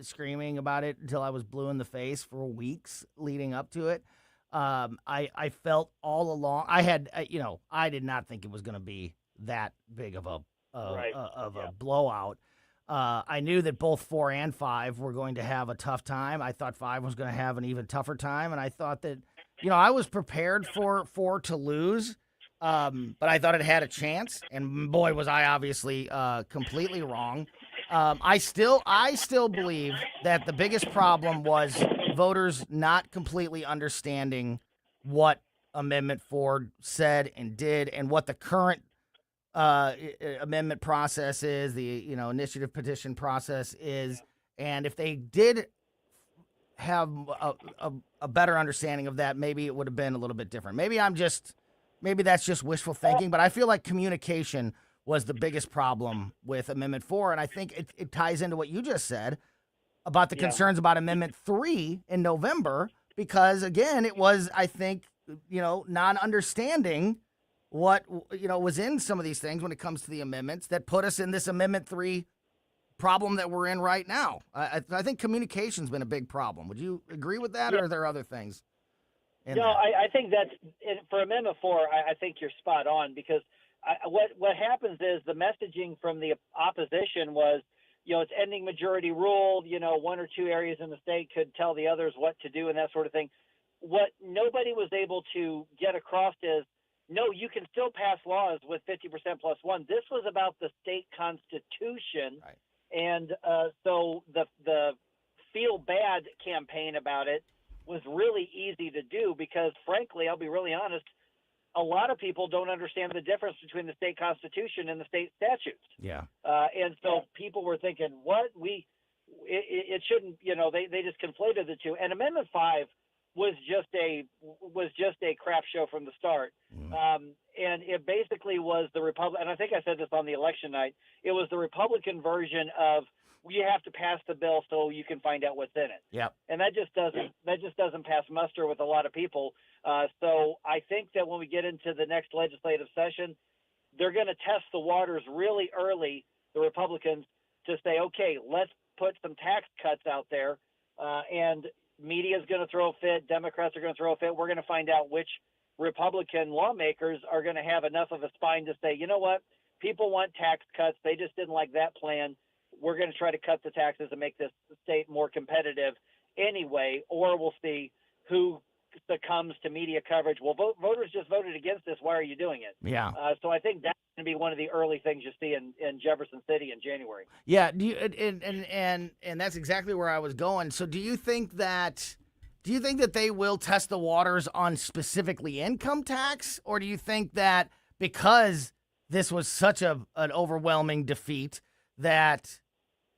screaming about it until I was blue in the face for weeks leading up to it. I felt all along I did not think it was going to be that big of a blowout. I knew that both 4 and 5 were going to have a tough time. I thought 5 was going to have an even tougher time, and I thought that I was prepared for 4 to lose, but I thought it had a chance, and boy, was I obviously completely wrong. I still believe that the biggest problem was voters not completely understanding what Amendment 4 said and did, and what the current amendment process is, the initiative petition process is, and if they did have a better understanding of that, maybe it would have been a little bit different. Maybe that's just wishful thinking, but I feel like communication was the biggest problem with Amendment 4, and I think it ties into what you just said about the concerns about Amendment 3 in November, because again, it was, I think, non-understanding what was in some of these things when it comes to the amendments that put us in this Amendment 3 problem that we're in right now. I think communication's been a big problem. Would you agree with that, or are there other things? I think that's for Amendment 4. I think you're spot on, because what happens is the messaging from the opposition was, it's ending majority rule. 1 or 2 areas in the state could tell the others what to do and that sort of thing. What nobody was able to get across is, no, you can still pass laws with 50% plus 1. This was about the state constitution. Right. And so the feel bad campaign about it was really easy to do, because frankly, I'll be really honest, a lot of people don't understand the difference between the state constitution and the state statutes. Yeah. And so people were thinking, what? It shouldn't, they just conflated the two. And Amendment 5 was just a crap show from the start. And it basically was the Republican, and I think I said this on the election night, it was the Republican version of, you have to pass the bill so you can find out what's in it. Yep. And that just doesn't pass muster with a lot of people. So I think that when we get into the next legislative session, they're going to test the waters really early, the Republicans, to say, okay, let's put some tax cuts out there, and media is going to throw a fit, Democrats are going to throw a fit. We're going to find out which Republican lawmakers are going to have enough of a spine to say, you know what, people want tax cuts. They just didn't like that plan. We're going to try to cut the taxes and make this state more competitive anyway, or we'll see who succumbs to media coverage. Well, voters just voted against this. Why are you doing it? Yeah. So I think that's going to be one of the early things you see in Jefferson City in January. Yeah. Do you, and that's exactly where I was going. So do you think that they will test the waters on specifically income tax, or do you think that because this was such an overwhelming defeat that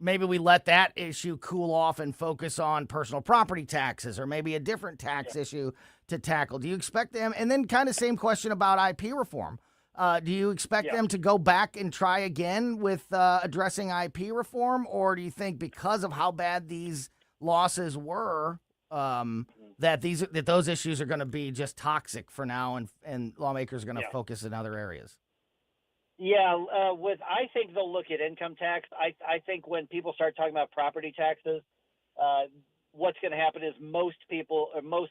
maybe we let that issue cool off and focus on personal property taxes, or maybe a different tax issue to tackle? Do you expect them? And then kind of same question about IP reform. Do you expect them to go back and try again with addressing IP reform, or do you think because of how bad these losses were, that those issues are going to be just toxic for now, and lawmakers are going to focus in other areas? Yeah, I think they'll look at income tax. I think when people start talking about property taxes, what's going to happen is most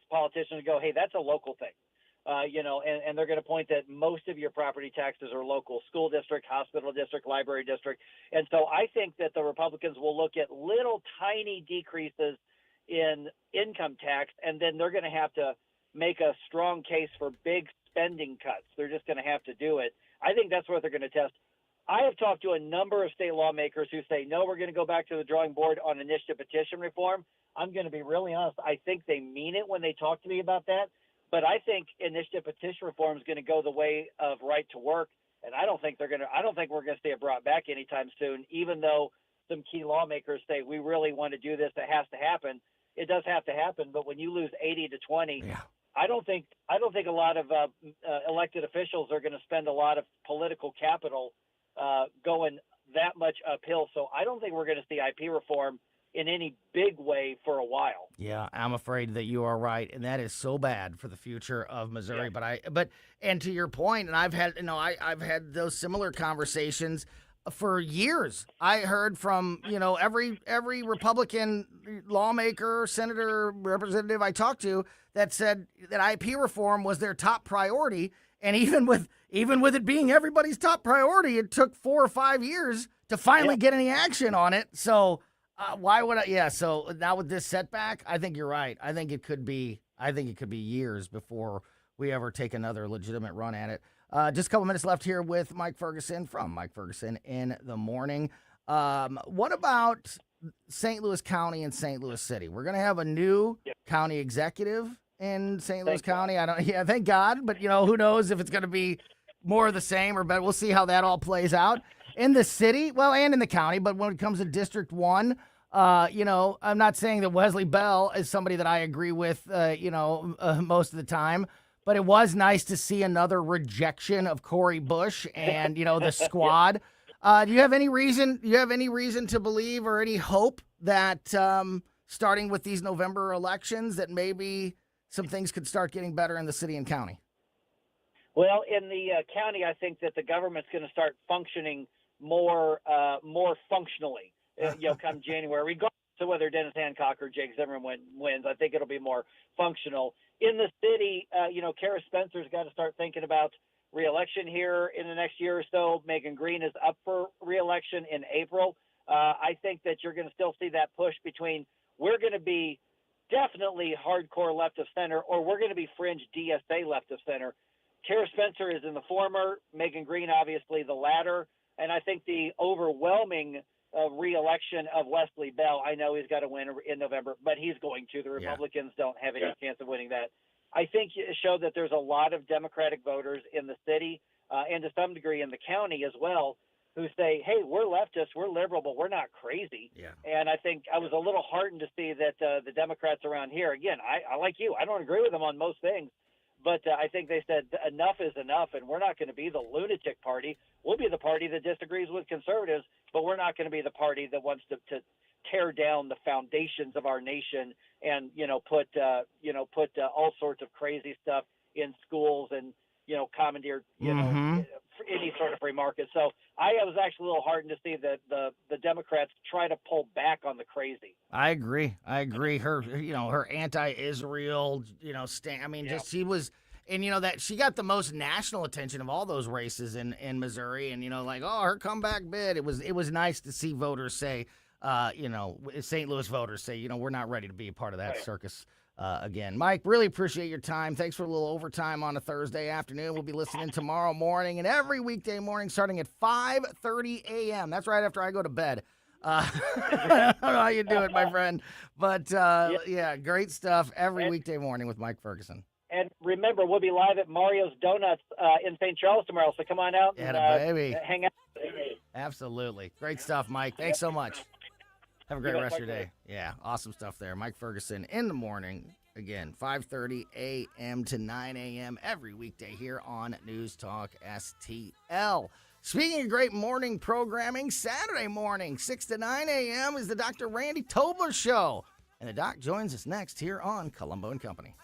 politicians go, hey, that's a local thing. And they're going to point that most of your property taxes are local: school district, hospital district, library district. And so I think that the Republicans will look at little tiny decreases in income tax, and then they're going to have to make a strong case for big spending cuts. They're just going to have to do it. I think that's what they're going to test. I have talked to a number of state lawmakers who say, no, we're going to go back to the drawing board on initiative petition reform. I'm going to be really honest. I think they mean it when they talk to me about that. But I think initiative petition reform is going to go the way of right to work. And I don't think we're going to see it brought back anytime soon, even though some key lawmakers say we really want to do this. It has to happen. It does have to happen. But when you lose 80 to 20, I don't think a lot of elected officials are going to spend a lot of political capital going that much uphill. So I don't think we're going to see IP reform in any big way for a while. Yeah, I'm afraid that you are right, and that is so bad for the future of Missouri. Yeah. And to your point, and I've had those similar conversations for years. I heard from every Republican lawmaker, senator, representative I talked to that said that IP reform was their top priority, and even with it being everybody's top priority, it took 4 or 5 years to finally get any action on it. So why would I? Yeah. So now with this setback, I think you're right. I think it could be years before we ever take another legitimate run at it. Just a couple minutes left here with Mike Ferguson from Mike Ferguson in the Morning. What about St. Louis County and St. Louis City? We're going to have a new county executive in St. Louis County. Thank God. But who knows if it's going to be more of the same or better. We'll see how that all plays out in the city. Well, and in the county. But when it comes to District 1, I'm not saying that Wesley Bell is somebody that I agree with, most of the time. But it was nice to see another rejection of Corey Bush and, the squad. Do you have any reason to believe or any hope that starting with these November elections that maybe some things could start getting better in the city and county? Well, in the county, I think that the government's going to start functioning more functionally, come January, regardless of whether Dennis Hancock or Jake Zimmerman wins. I think it'll be more functional. In the city, Kara Spencer's got to start thinking about re-election here in the next year or so. Megan Green is up for re-election in April. I think that you're going to still see that push between we're going to be definitely hardcore left of center, or we're going to be fringe DSA left of center. Kara Spencer is in the former, Megan Green obviously the latter, and I think the overwhelming re-election of Wesley Bell, I know he's got to win in November, but he's going to. The Republicans don't have any chance of winning that. I think it showed that there's a lot of Democratic voters in the city and to some degree in the county as well who say, hey, we're leftists, we're liberal, but we're not crazy. Yeah. And I think I was a little heartened to see that the Democrats around here, again, I like you, I don't agree with them on most things, but I think they said enough is enough, and we're not going to be the lunatic party. We'll be the party that disagrees with conservatives, but we're not going to be the party that wants to tear down the foundations of our nation and, put all sorts of crazy stuff in schools and, commandeer, any sort of free market. So I was actually a little heartened to see that the Democrats try to pull back on the crazy. I agree. Her, her anti-Israel, just she was, and that she got the most national attention of all those races in Missouri, and her comeback bid. It was nice to see voters say, St. Louis voters say, we're not ready to be a part of that circus. Again, Mike, really appreciate your time. Thanks for a little overtime on a Thursday afternoon. We'll be listening tomorrow morning and every weekday morning starting at 5:30 a.m. That's right after I go to bed. I don't know how you do it, my friend. But, great stuff every weekday morning with Mike Ferguson. And remember, we'll be live at Mario's Donuts in St. Charles tomorrow, so come on out and baby. hang out. Absolutely. Great stuff, Mike. Thanks so much. Have a great rest of your day. Yeah, awesome stuff there. Mike Ferguson in the morning. Again, 5:30 a.m. to 9 a.m. every weekday here on News Talk STL. Speaking of great morning programming, Saturday morning, 6 to 9 a.m. is the Dr. Randy Tobler Show. And the doc joins us next here on Colombo and Company.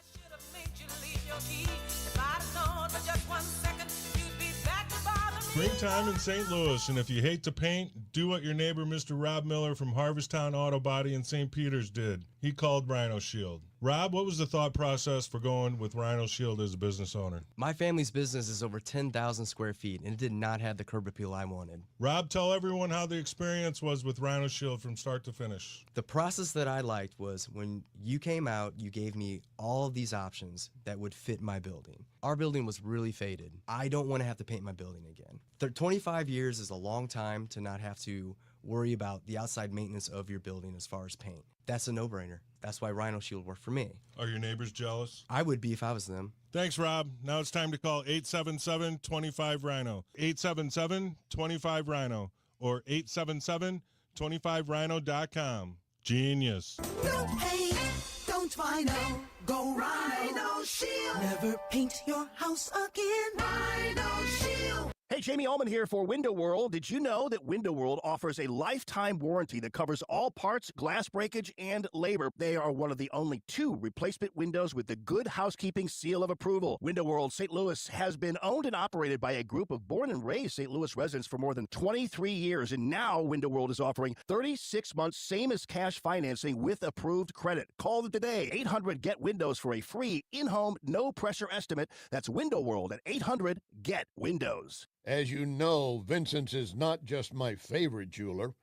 Springtime in St. Louis, and if you hate to paint, do what your neighbor Mr. Rob Miller from Harvesttown Auto Body in St. Peters did. He called Rhino Shield. Rob, what was the thought process for going with Rhino Shield as a business owner? My family's business is over 10,000 square feet, and it did not have the curb appeal I wanted. Rob, tell everyone how the experience was with Rhino Shield from start to finish. The process that I liked was when you came out, you gave me all of these options that would fit my building. Our building was really faded. I don't want to have to paint my building again. 25 years is a long time to not have to worry about the outside maintenance of your building as far as paint. That's a no-brainer. That's why Rhino Shield worked for me. Are your neighbors jealous? I would be if I was them. Thanks, Rob. Now it's time to call 877-25-RHINO. 877-25-RHINO or 877-25rhino.com. Genius. Don't paint, don't vinyl, go Rhino Shield. Never paint your house again. Rhino Shield. Hey, Jamie Ullman here for Window World. Did you know that Window World offers a lifetime warranty that covers all parts, glass breakage, and labor? They are one of the only 2 replacement windows with the Good Housekeeping seal of approval. Window World St. Louis has been owned and operated by a group of born and raised St. Louis residents for more than 23 years, and now Window World is offering 36 months same-as-cash financing with approved credit. Call them today, 800-GET-WINDOWS for a free in-home, no-pressure estimate. That's Window World at 800-GET-WINDOWS. As you know, Vincent's is not just my favorite jeweler.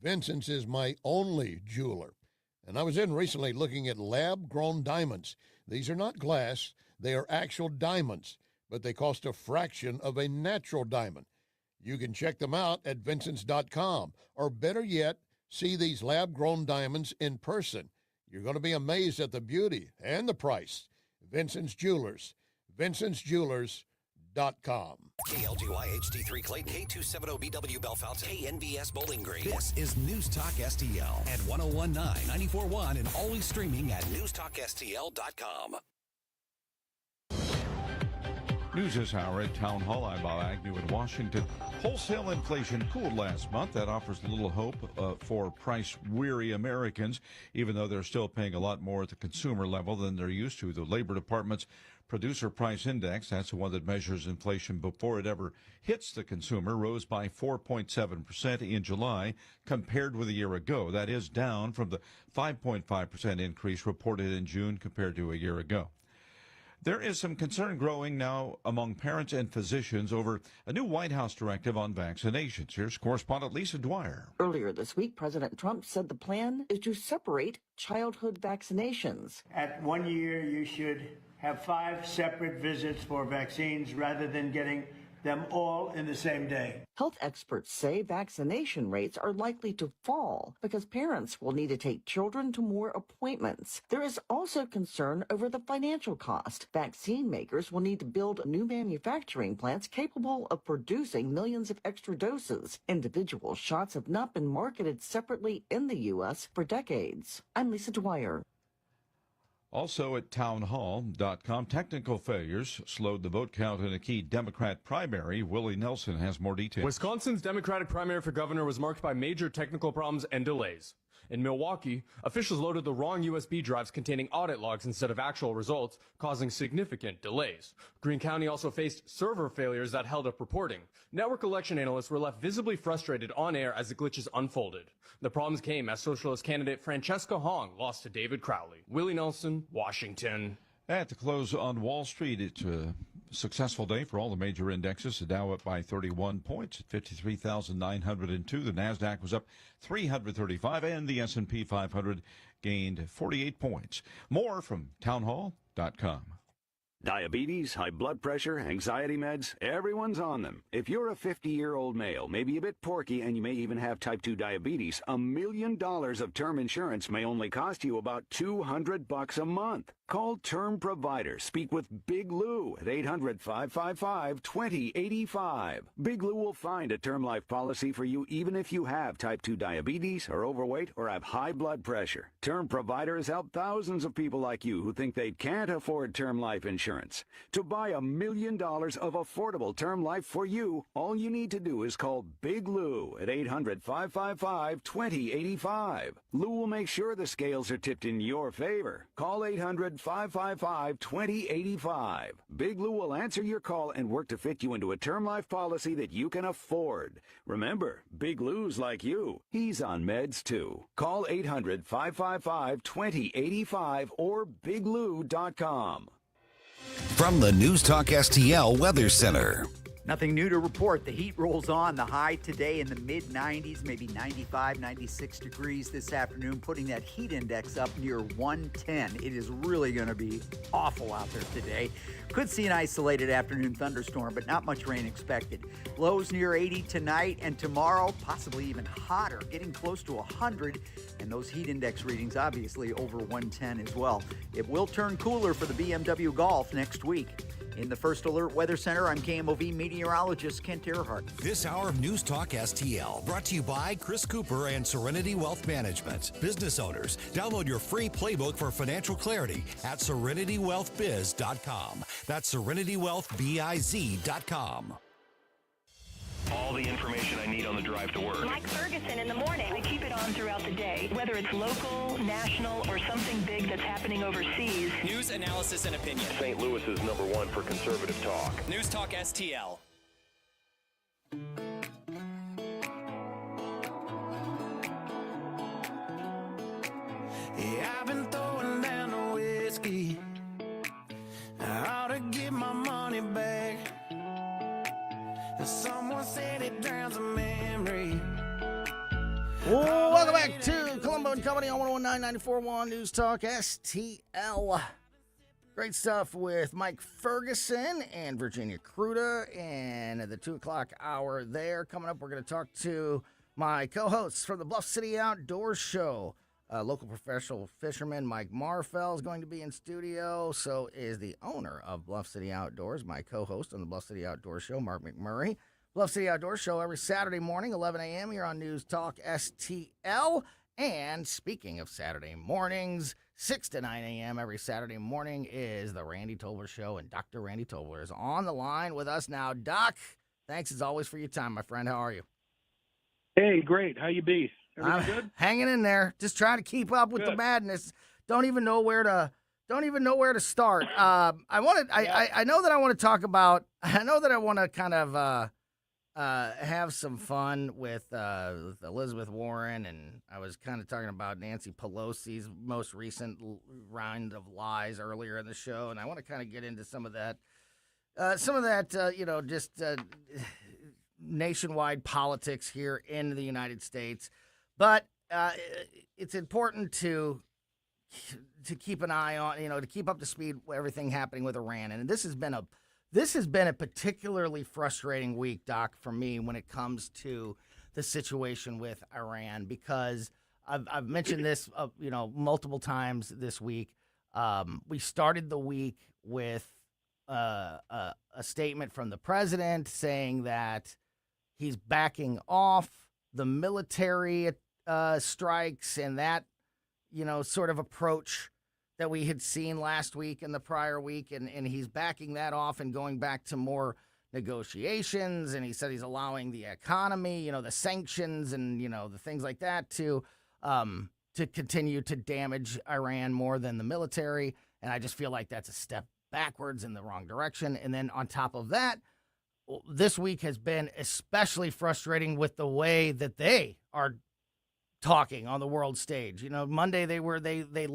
Vincent's is my only jeweler. And I was in recently looking at lab-grown diamonds. These are not glass. They are actual diamonds, but they cost a fraction of a natural diamond. You can check them out at Vincents.com, or better yet, see these lab-grown diamonds in person. You're going to be amazed at the beauty and the price. Vincent's Jewelers. VincentsJewelers.com. KLGY HD3 Clayton, K270BW Bellefontaine, KNVS Bowling Green. This is News Talk STL at 1019, 94.1, and always streaming at newstalkstl.com. News this hour at Town Hall. I'm Bob Agnew in Washington. Wholesale inflation cooled last month. That offers little hope for price-weary Americans, even though they're still paying a lot more at the consumer level than they're used to. The Labor Department's Producer Price Index, that's the one that measures inflation before it ever hits the consumer, rose by 4.7% in July compared with a year ago. That is down from the 5.5% increase reported in June compared to a year ago. There is some concern growing now among parents and physicians over a new White House directive on vaccinations. Here's correspondent Lisa Dwyer. Earlier this week, President Trump said the plan is to separate childhood vaccinations. At 1 year, you should have 5 separate visits for vaccines rather than getting them all in the same day. Health experts say vaccination rates are likely to fall because parents will need to take children to more appointments. There is also concern over the financial cost. Vaccine makers will need to build new manufacturing plants capable of producing millions of extra doses. Individual shots have not been marketed separately in the U.S. for decades. I'm Lisa Dwyer. Also at townhall.com, technical failures slowed the vote count in a key Democrat primary. Willie Nelson has more details. Wisconsin's Democratic primary for governor was marked by major technical problems and delays. In Milwaukee, officials loaded the wrong USB drives containing audit logs instead of actual results, causing significant delays. Greene County also faced server failures that held up reporting. Network election analysts were left visibly frustrated on air as the glitches unfolded. The problems came as socialist candidate Francesca Hong lost to David Crowley. Willie Nelson, Washington. At the close on Wall Street, it's a successful day for all the major indexes. The Dow up by 31 points at 53,902. The Nasdaq was up 335, and the S&P 500 gained 48 points. More from townhall.com. Diabetes, high blood pressure, anxiety meds, everyone's on them. If you're a 50-year-old male, maybe a bit porky, and you may even have type 2 diabetes, $1 million of term insurance may only cost you about $200 a month. Call Term Provider. Speak with Big Lou at 800-555-2085. Big Lou will find a term life policy for you even if you have type 2 diabetes, are overweight, or have high blood pressure. Term Provider has helped thousands of people like you who think they can't afford term life insurance. To buy $1 million of affordable term life for you, all you need to do is call Big Lou at 800-555-2085. Lou will make sure the scales are tipped in your favor. Call 800-555-2085. Big Lou will answer your call and work to fit you into a term life policy that you can afford. Remember, Big Lou's like you. He's on meds too. Call 800-555-2085 or biglou.com. From the News Talk STL Weather Center. Nothing new to report. The heat rolls on. The high today in the mid-90s, maybe 95, 96 degrees this afternoon, putting that heat index up near 110. It is really going to be awful out there today. Could see an isolated afternoon thunderstorm, but not much rain expected. Lows near 80 tonight and tomorrow, possibly even hotter, getting close to 100. And those heat index readings obviously over 110 as well. It will turn cooler for the BMW Golf next week. In the First Alert Weather Center, I'm KMOV meteorologist Kent Earhart. This hour of News Talk STL brought to you by Chris Cooper and Serenity Wealth Management. Business owners, download your free playbook for financial clarity at SerenityWealthBiz.com. That's SerenityWealthBiz.com. All the information I need on the drive to work. Mike Ferguson in the morning. I keep it on throughout the day, whether it's local, national, or something big that's happening overseas. News, analysis, and opinion. St. Louis is #1 for conservative talk. News Talk STL. Yeah, I've been throwing down the whiskey. I ought to get my money back. Someone said it drowns a memory. Welcome back to Colombo Company on 101.9 94.1 News Talk STL. Great stuff with Mike Ferguson and Virginia KRUTA, and at the 2 o'clock hour there. Coming up, we're going to talk to my co-hosts from the Bluff City Outdoor Show. Local professional fisherman Mike Marfell is going to be in studio. So is the owner of Bluff City Outdoors, my co-host on the Bluff City Outdoor Show, Mark McMurray. Bluff City Outdoor Show every Saturday morning, 11 a.m. here on News Talk STL. And speaking of Saturday mornings, 6 to 9 a.m. every Saturday morning is the Randy Tobler Show, and Dr. Randy Tobler is on the line with us now. Doc, thanks as always for your time, my friend. How are you? Hey, great. How you be? Everything good? Hanging in there, just trying to keep up with the madness. Don't even know where to start. I know that I want to talk about. I know that I want to kind of have some fun with Elizabeth Warren, and I was kind of talking about Nancy Pelosi's most recent round of lies earlier in the show, and I want to kind of get into some of that, nationwide politics here in the United States. But it's important to keep an eye on, to keep up to speed with everything happening with Iran. And this has been a This has been a particularly frustrating week, Doc, for me when it comes to the situation with Iran, because I've mentioned this, multiple times this week. We started the week with a statement from the president saying that he's backing off the military strikes and that, sort of approach that we had seen last week and the prior week, and he's backing that off and going back to more negotiations, and he said he's allowing the economy, the sanctions and, the things like that to continue to damage Iran more than the military, and I just feel like that's a step backwards in the wrong direction. And then on top of that, this week has been especially frustrating with the way that they are talking on the world stage. Monday Iran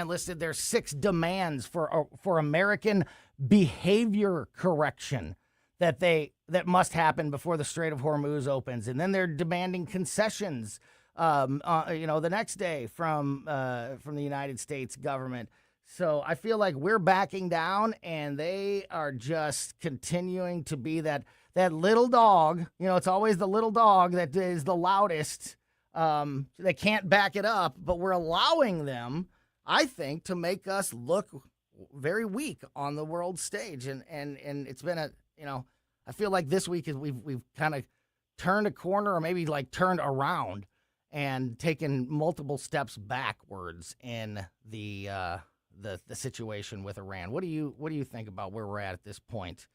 listed their 6 demands for American behavior correction that must happen before the Strait of Hormuz opens, and then they're demanding concessions the next day from the United States government. So I feel like we're backing down, and they are just continuing to be that little dog. It's always the little dog that is the loudest. They can't back it up, but we're allowing them, I think, to make us look very weak on the world stage. And it's been I feel like this week we've kind of turned a corner, or maybe like turned around and taken multiple steps backwards in the situation with Iran. What do you think about where we're at this point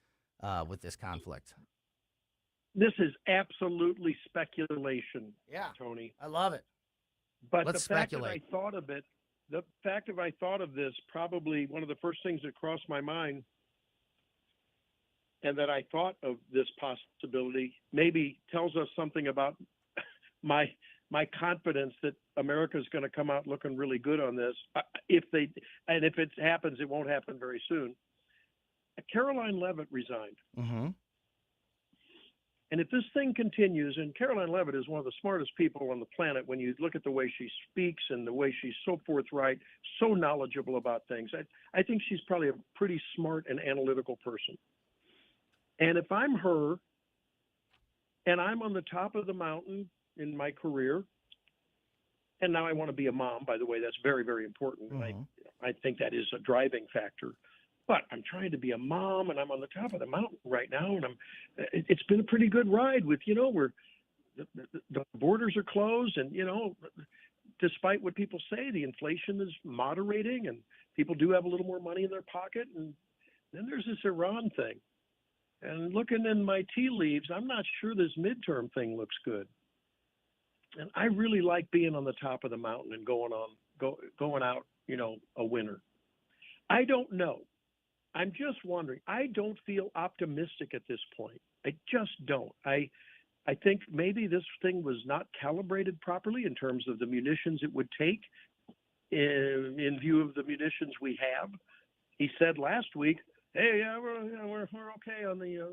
with this conflict? This is absolutely speculation. Yeah, Tony. I love it. But Let's the fact speculate. that I thought of this, probably one of the first things that crossed my mind, and that I thought of this possibility, maybe tells us something about my confidence that America is going to come out looking really good on this. If it happens, it won't happen very soon. Caroline Leavitt resigned. Mm-hmm. And if this thing continues, and Caroline Leavitt is one of the smartest people on the planet when you look at the way she speaks and the way she's so forthright, so knowledgeable about things, I think she's probably a pretty smart and analytical person. And if I'm her, and I'm on the top of the mountain in my career, and now I want to be a mom, by the way, that's very, very important. Mm-hmm. I think that is a driving factor. But I'm trying to be a mom, and I'm on the top of the mountain right now, and it's been a pretty good ride with, the borders are closed, and, despite what people say, the inflation is moderating, and people do have a little more money in their pocket. And then there's this Iran thing. And looking in my tea leaves, I'm not sure this midterm thing looks good. And I really like being on the top of the mountain and going out, a winner. I don't know. I'm just wondering. I don't feel optimistic at this point. I just don't. I think maybe this thing was not calibrated properly in terms of the munitions it would take in view of the munitions we have. He said last week, hey, yeah, we're okay on the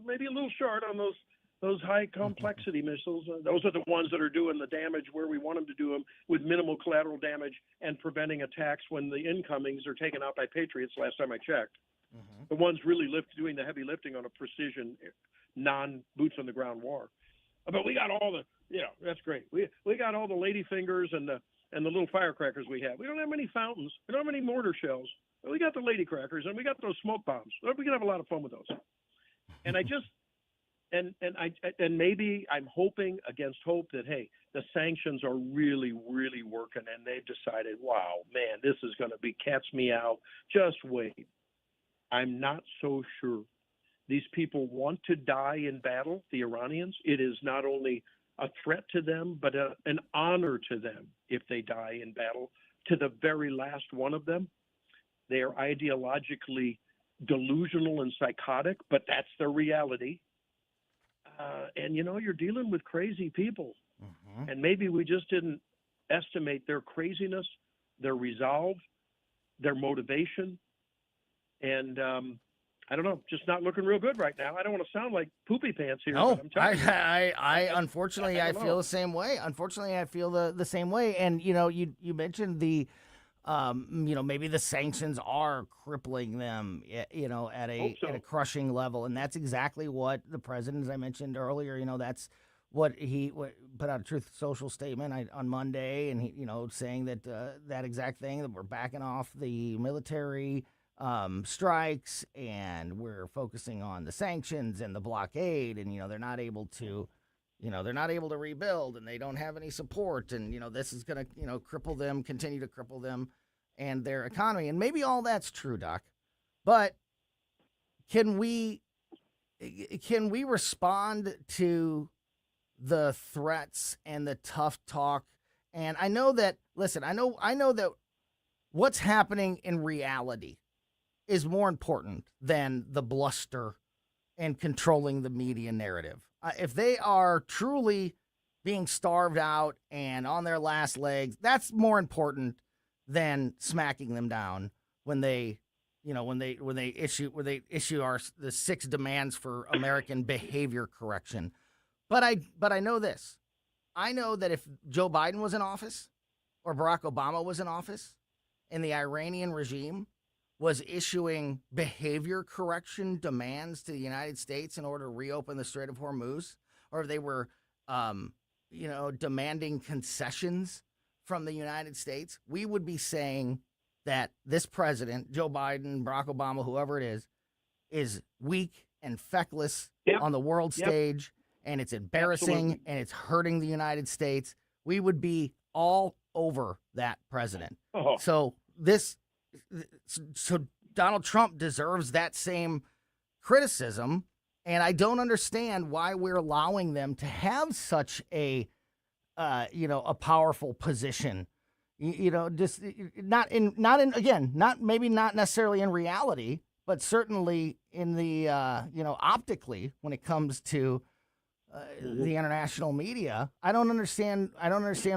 maybe a little short on those high complexity missiles. Those are the ones that are doing the damage where we want them to do them, with minimal collateral damage and preventing attacks when the incomings are taken out by Patriots, last time I checked. Mm-hmm. The ones really doing the heavy lifting on a precision, non-boots on the ground war. But we got all that's great. We got all the ladyfingers and the little firecrackers we have. We don't have many fountains. We don't have any mortar shells. But we got the ladycrackers, and we got those smoke bombs. We can have a lot of fun with those. And I just and maybe I'm hoping against hope that, hey, the sanctions are really, really working, and they've decided, wow, man, this is going to be cat's meow. Just wait. I'm not so sure. These people want to die in battle, the Iranians. It is not only a threat to them, but an honor to them if they die in battle, to the very last one of them. They are ideologically delusional and psychotic, but that's their reality. And, you're dealing with crazy people. Mm-hmm. And maybe we just didn't estimate their craziness, their resolve, their motivation. And I don't know, just not looking real good right now. I don't want to sound like poopy pants here. No, but I'm I unfortunately, I feel the same way. Unfortunately, I feel the same way. And, you mentioned the Maybe the sanctions are crippling them, at a crushing level, and that's exactly what the president, as I mentioned earlier, that's what he put out a Truth Social statement on Monday, and he, saying that that exact thing, that we're backing off the military strikes and we're focusing on the sanctions and the blockade, and they're not able to. They're not able to rebuild, and they don't have any support, and this is going to cripple them, continue to cripple them and their economy. And maybe all that's true, Doc, but can we respond to the threats and the tough talk? And I know that, listen, I know that what's happening in reality is more important than the bluster and controlling the media narrative. If they are truly being starved out and on their last legs, that's more important than smacking them down when they issue the 6 demands for American behavior correction. But I know this. I know that if Joe Biden was in office or Barack Obama was in office and the Iranian regime was issuing behavior correction demands to the United States in order to reopen the Strait of Hormuz, or if they were, demanding concessions from the United States, we would be saying that this president, Joe Biden, Barack Obama, whoever it is weak and feckless on the world stage, and it's embarrassing and it's hurting the United States. We would be all over that president. So Donald Trump deserves that same criticism, and I don't understand why we're allowing them to have such a powerful position. Just not necessarily in reality, but certainly in the optically when it comes to the international media. I don't understand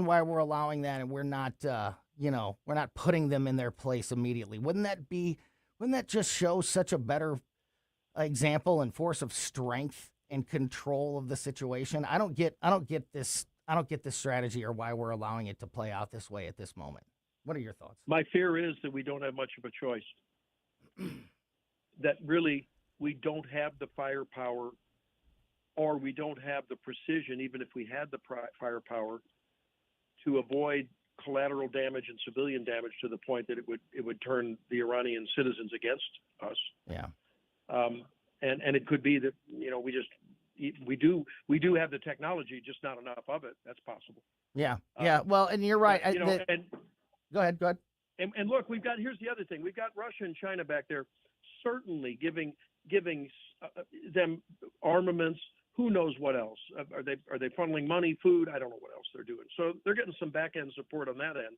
why we're allowing that, and we're not putting them in their place immediately. Wouldn't that just show such a better example and force of strength and control of the situation? I don't get this strategy or why we're allowing it to play out this way at this moment. What are your thoughts? My fear is that we don't have much of a choice. That really we don't have the firepower, or we don't have the precision, even if we had the firepower, to avoid collateral damage and civilian damage to the point that it would turn the Iranian citizens against us. Yeah. And it could be that we do have the technology, just not enough of it. That's possible. Yeah. Well, and you're right. Go ahead. And look, here's the other thing. We've got Russia and China back there, certainly giving them armaments. Who knows what else? Are they funneling money, food? I don't know what else they're doing. So they're getting some back end support on that end.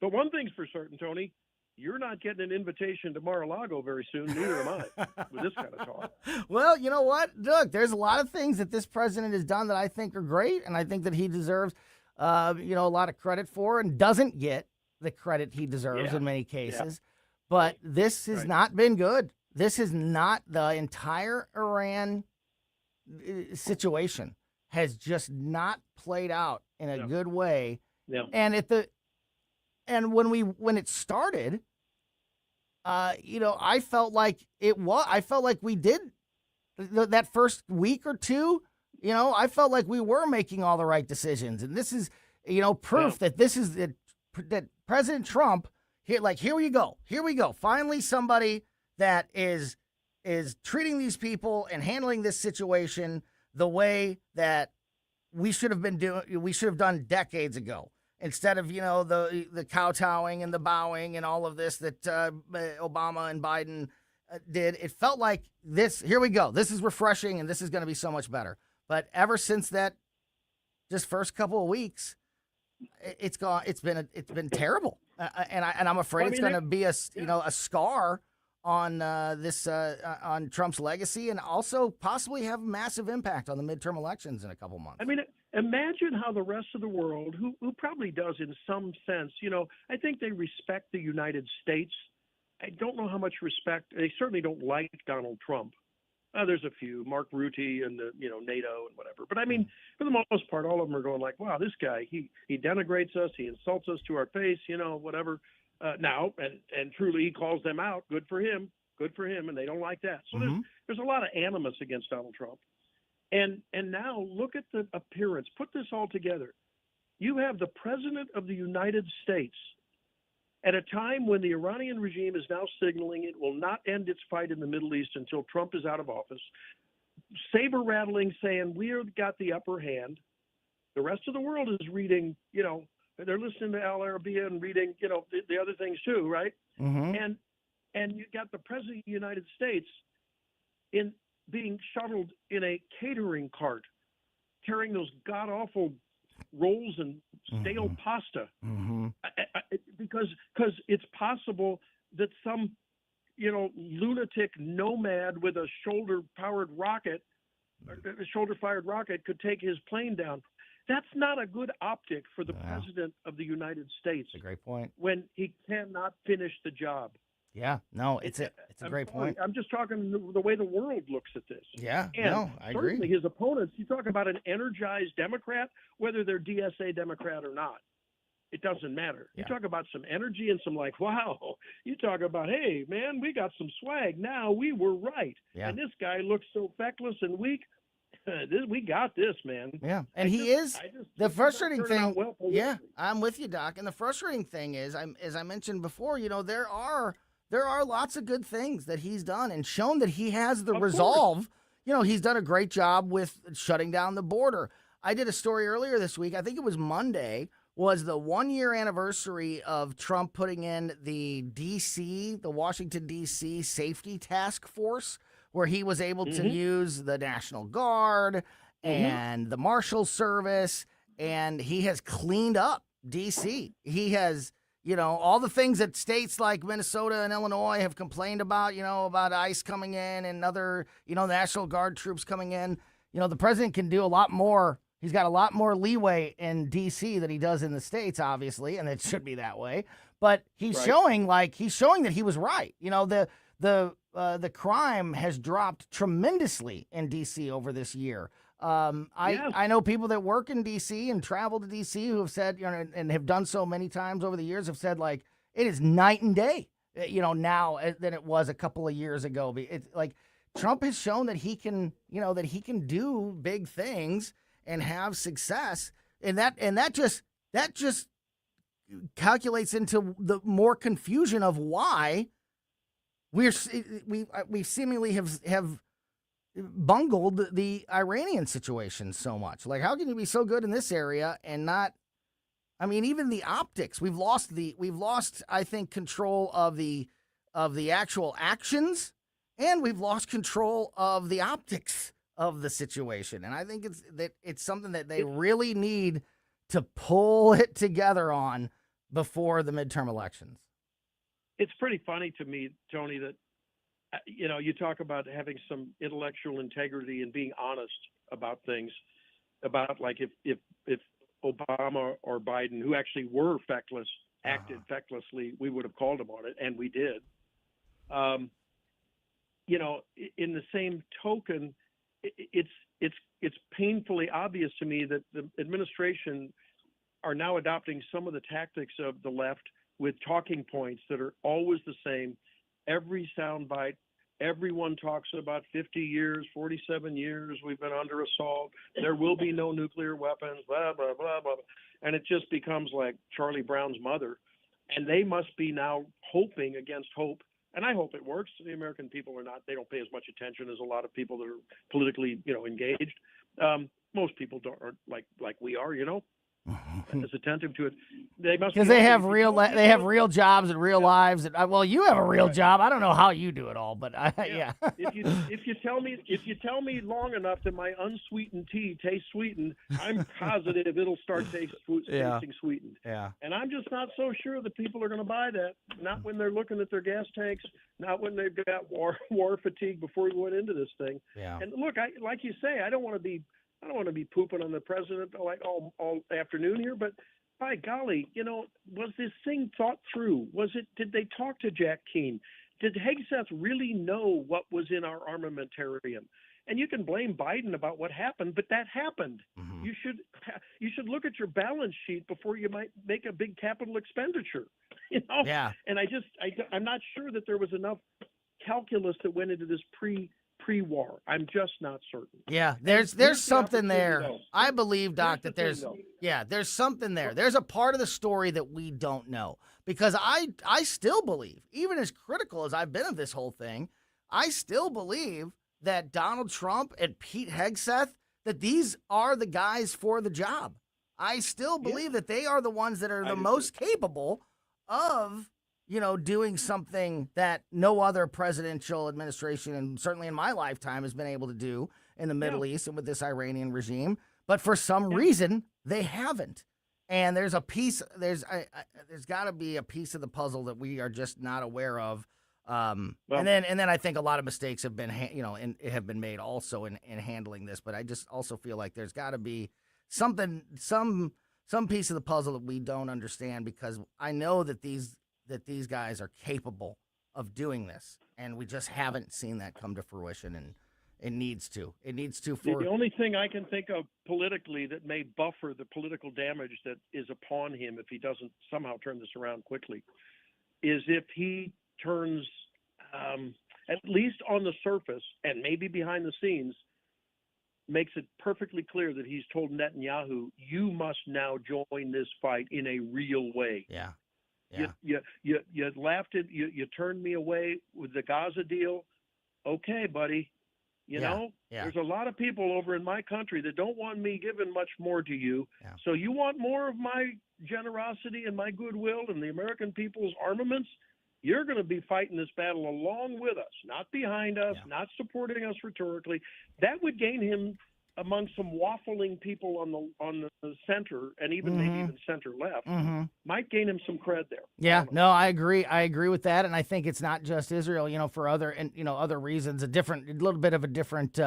But one thing's for certain, Tony, you're not getting an invitation to Mar-a-Lago very soon. Neither am I with this kind of talk. Well, you know what? Look, there's a lot of things that this president has done that I think are great, and I think that he deserves, a lot of credit for, and doesn't get the credit he deserves in many cases. Yeah. But this has not been good. This is not the entire Iran situation has just not played out in a good way. Yeah. And when it started, I felt like we did that first week or two. I felt like we were making all the right decisions, and this is proof that this is that President Trump here we go. Finally, somebody that is treating these people and handling this situation the way that we should have done decades ago, instead of the kowtowing and the bowing and all of this that Obama and Biden did. It felt like this. Here we go. This is refreshing, and this is going to be so much better. But ever since that, just first couple of weeks, it's gone. It's been terrible, and I'm afraid it's going to be a scar on on Trump's legacy, and also possibly have a massive impact on the midterm elections in a couple months. I mean, imagine how the rest of the world, who probably does in some sense, I think they respect the United States. I don't know how much respect. They certainly don't like Donald Trump. There's a few, Mark Rutte and NATO and whatever. But I mean, for the most part, all of them are going like, wow, this guy, he denigrates us, he insults us to our face, whatever. Now, and truly, he calls them out. Good for him, and they don't like that. So there's a lot of animus against Donald Trump. And now look at the appearance. Put this all together. You have the President of the United States at a time when the Iranian regime is now signaling it will not end its fight in the Middle East until Trump is out of office, saber-rattling, saying we've got the upper hand. The rest of the world is reading, they're listening to Al Arabiya and reading, the other things too, right? And you got the President of the United States being shuttled in a catering cart, carrying those god-awful rolls and stale pasta, because it's possible that some lunatic nomad with a shoulder-fired rocket could take his plane down. That's not a good optic for the President of the United States. That's a great point. When he cannot finish the job. Yeah, no, it's a great point. I'm just talking the way the world looks at this. Yeah, and I agree. Certainly his opponents, you talk about an energized Democrat, whether they're DSA Democrat or not, it doesn't matter. You talk about some energy and some wow. You talk about, hey, man, we got some swag. Now we were right. Yeah. And this guy looks so feckless and weak. We got this, man. Yeah, and the frustrating thing. Yeah, I'm with you, Doc. And the frustrating thing is, as I mentioned before, there are lots of good things that he's done and shown that he has the resolve. He's done a great job with shutting down the border. I did a story earlier this week. I think it was Monday. Was the 1-year anniversary of Trump putting in the Washington, D.C. Safety Task Force, where he was able to use the National Guard and the Marshal Service, and he has cleaned up D.C. He has, all the things that states like Minnesota and Illinois have complained about, about ICE coming in and other, National Guard troops coming in. The president can do a lot more. He's got a lot more leeway in D.C. than he does in the states, obviously, and it should be that way. But he's showing that he was right. The crime has dropped tremendously in D.C. over this year. I know people that work in D.C. and travel to D.C. who have said, and have done so many times over the years, have said it is night and day, now than it was a couple of years ago. It's Trump has shown that he can, that he can do big things and have success, and that just calculates into the more confusion of why we seemingly have bungled the Iranian situation so much. How can you be so good in this area and not? I mean, even the optics. We've lost, I think, control of the actual actions, and we've lost control of the optics of the situation. And I think it's something that they really need to pull it together on before the midterm elections. It's pretty funny to me, Tony, that you talk about having some intellectual integrity and being honest about things, about if Obama or Biden, who actually were feckless, acted fecklessly, we would have called them on it, and we did. In the same token, it's painfully obvious to me that the administration are now adopting some of the tactics of the left with talking points that are always the same. Every soundbite, everyone talks about 50 years, 47 years, we've been under assault, there will be no nuclear weapons, blah, blah, blah, blah. And it just becomes like Charlie Brown's mother. And they must be now hoping against hope. And I hope it works. The American people they don't pay as much attention as a lot of people that are politically, engaged. Most people aren't like we are, as attentive to it. They must, because they have real jobs and real lives. And well, you have a real job. I don't know how you do it all, but yeah. If you tell me long enough that my unsweetened tea tastes sweetened, I'm positive it'll start tasting sweetened. Yeah. And I'm just not so sure that people are going to buy that. Not when they're looking at their gas tanks. Not when they've got war fatigue before we went into this thing. Yeah. And look, like you say, I don't want to be pooping on the president all afternoon here, but by golly, was this thing thought through? Did they talk to Jack Keane? Did Hegseth really know what was in our armamentarium? And you can blame Biden about what happened, but that happened. Mm-hmm. You should look at your balance sheet before you might make a big capital expenditure. You know? Yeah. And I'm not sure that there was enough calculus that went into this pre-war. I'm just not certain. Yeah, there's something there. I believe, Doc, that there's something there. There's a part of the story that we don't know, because I still believe, even as critical as I've been of this whole thing, I still believe that Donald Trump and Pete Hegseth, that these are the guys for the job. I still believe that they are the ones that are the most capable of, doing something that no other presidential administration, and certainly in my lifetime, has been able to do in the Middle East and with this Iranian regime. But for some reason, they haven't. And there's got to be a piece of the puzzle that we are just not aware of. And then I think a lot of mistakes have been, have been made also in handling this. But I just also feel like there's got to be some piece of the puzzle that we don't understand, because I know that these guys are capable of doing this, and we just haven't seen that come to fruition, and it needs to. It needs to. The only thing I can think of politically that may buffer the political damage that is upon him if he doesn't somehow turn this around quickly is if he turns, at least on the surface and maybe behind the scenes, makes it perfectly clear that he's told Netanyahu, you must now join this fight in a real way. Yeah. You laughed at, you turned me away with the Gaza deal. Okay, buddy. There's a lot of people over in my country that don't want me giving much more to you. Yeah. So you want more of my generosity and my goodwill and the American people's armaments? You're going to be fighting this battle along with us, not behind us, not supporting us rhetorically. That would gain him among some waffling people on the center, and even maybe even center left, might gain him some cred there. Yeah, no, I agree. I agree with that, and I think it's not just Israel. For other reasons, a little bit of a different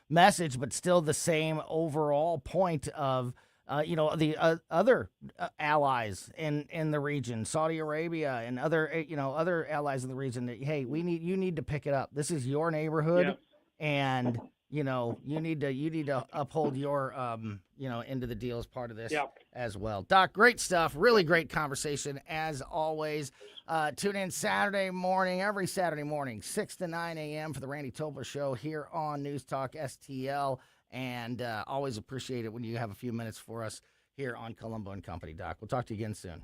message, but still the same overall point of. The other allies in the region, Saudi Arabia and other allies in the region, that, hey, you need to pick it up. This is your neighborhood, and you need to uphold your end of the deal as part of this as well. Doc, great stuff. Really great conversation as always. Tune in every Saturday morning, 6 to 9 a.m. for the Randy Tobler Show here on News Talk STL. And always appreciate it when you have a few minutes for us here on Colombo and Company, Doc. We'll talk to you again soon.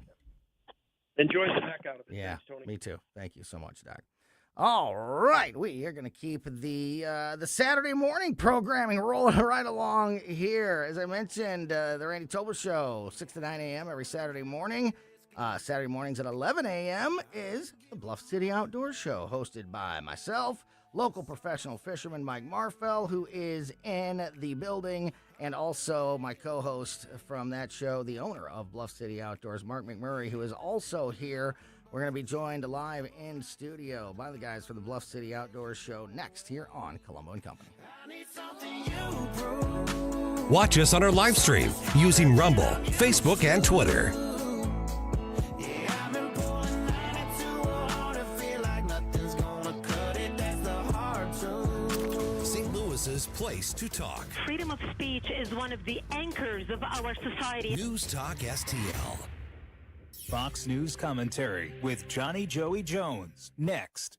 Enjoy the heck out of it. Yeah, thanks, Tony. Me too. Thank you so much, Doc. All right, we are going to keep the Saturday morning programming rolling right along here. As I mentioned, the Randy Tobler Show, 6 to 9 a.m. every Saturday morning. Saturday mornings at 11 a.m. is the Bluff City Outdoor Show, hosted by myself, local professional fisherman Mike Marfell, who is in the building, and also my co-host from that show, the owner of Bluff City Outdoors, Mark McMurray, who is also here. We're going to be joined live in studio by the guys from the Bluff City Outdoors Show next here on Colombo and Company. Watch us on our live stream using Rumble, Facebook, and Twitter. Place to talk. Freedom of speech is one of the anchors of our society. News Talk STL. Fox News commentary with Johnny Joey Jones. Next.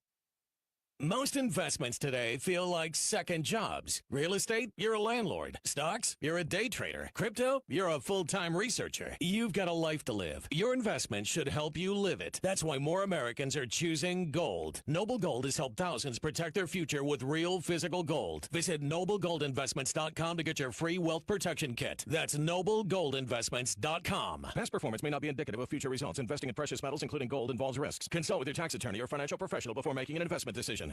Most investments today feel like second jobs. Real estate, you're a landlord. Stocks, you're a day trader. Crypto, you're a full-time researcher. You've got a life to live. Your investment should help you live it. That's why more Americans are choosing gold. Noble Gold has helped thousands protect their future with real physical gold. Visit NobleGoldInvestments.com to get your free wealth protection kit. That's NobleGoldInvestments.com. Past performance may not be indicative of future results. Investing in precious metals, including gold, involves risks. Consult with your tax attorney or financial professional before making an investment decision.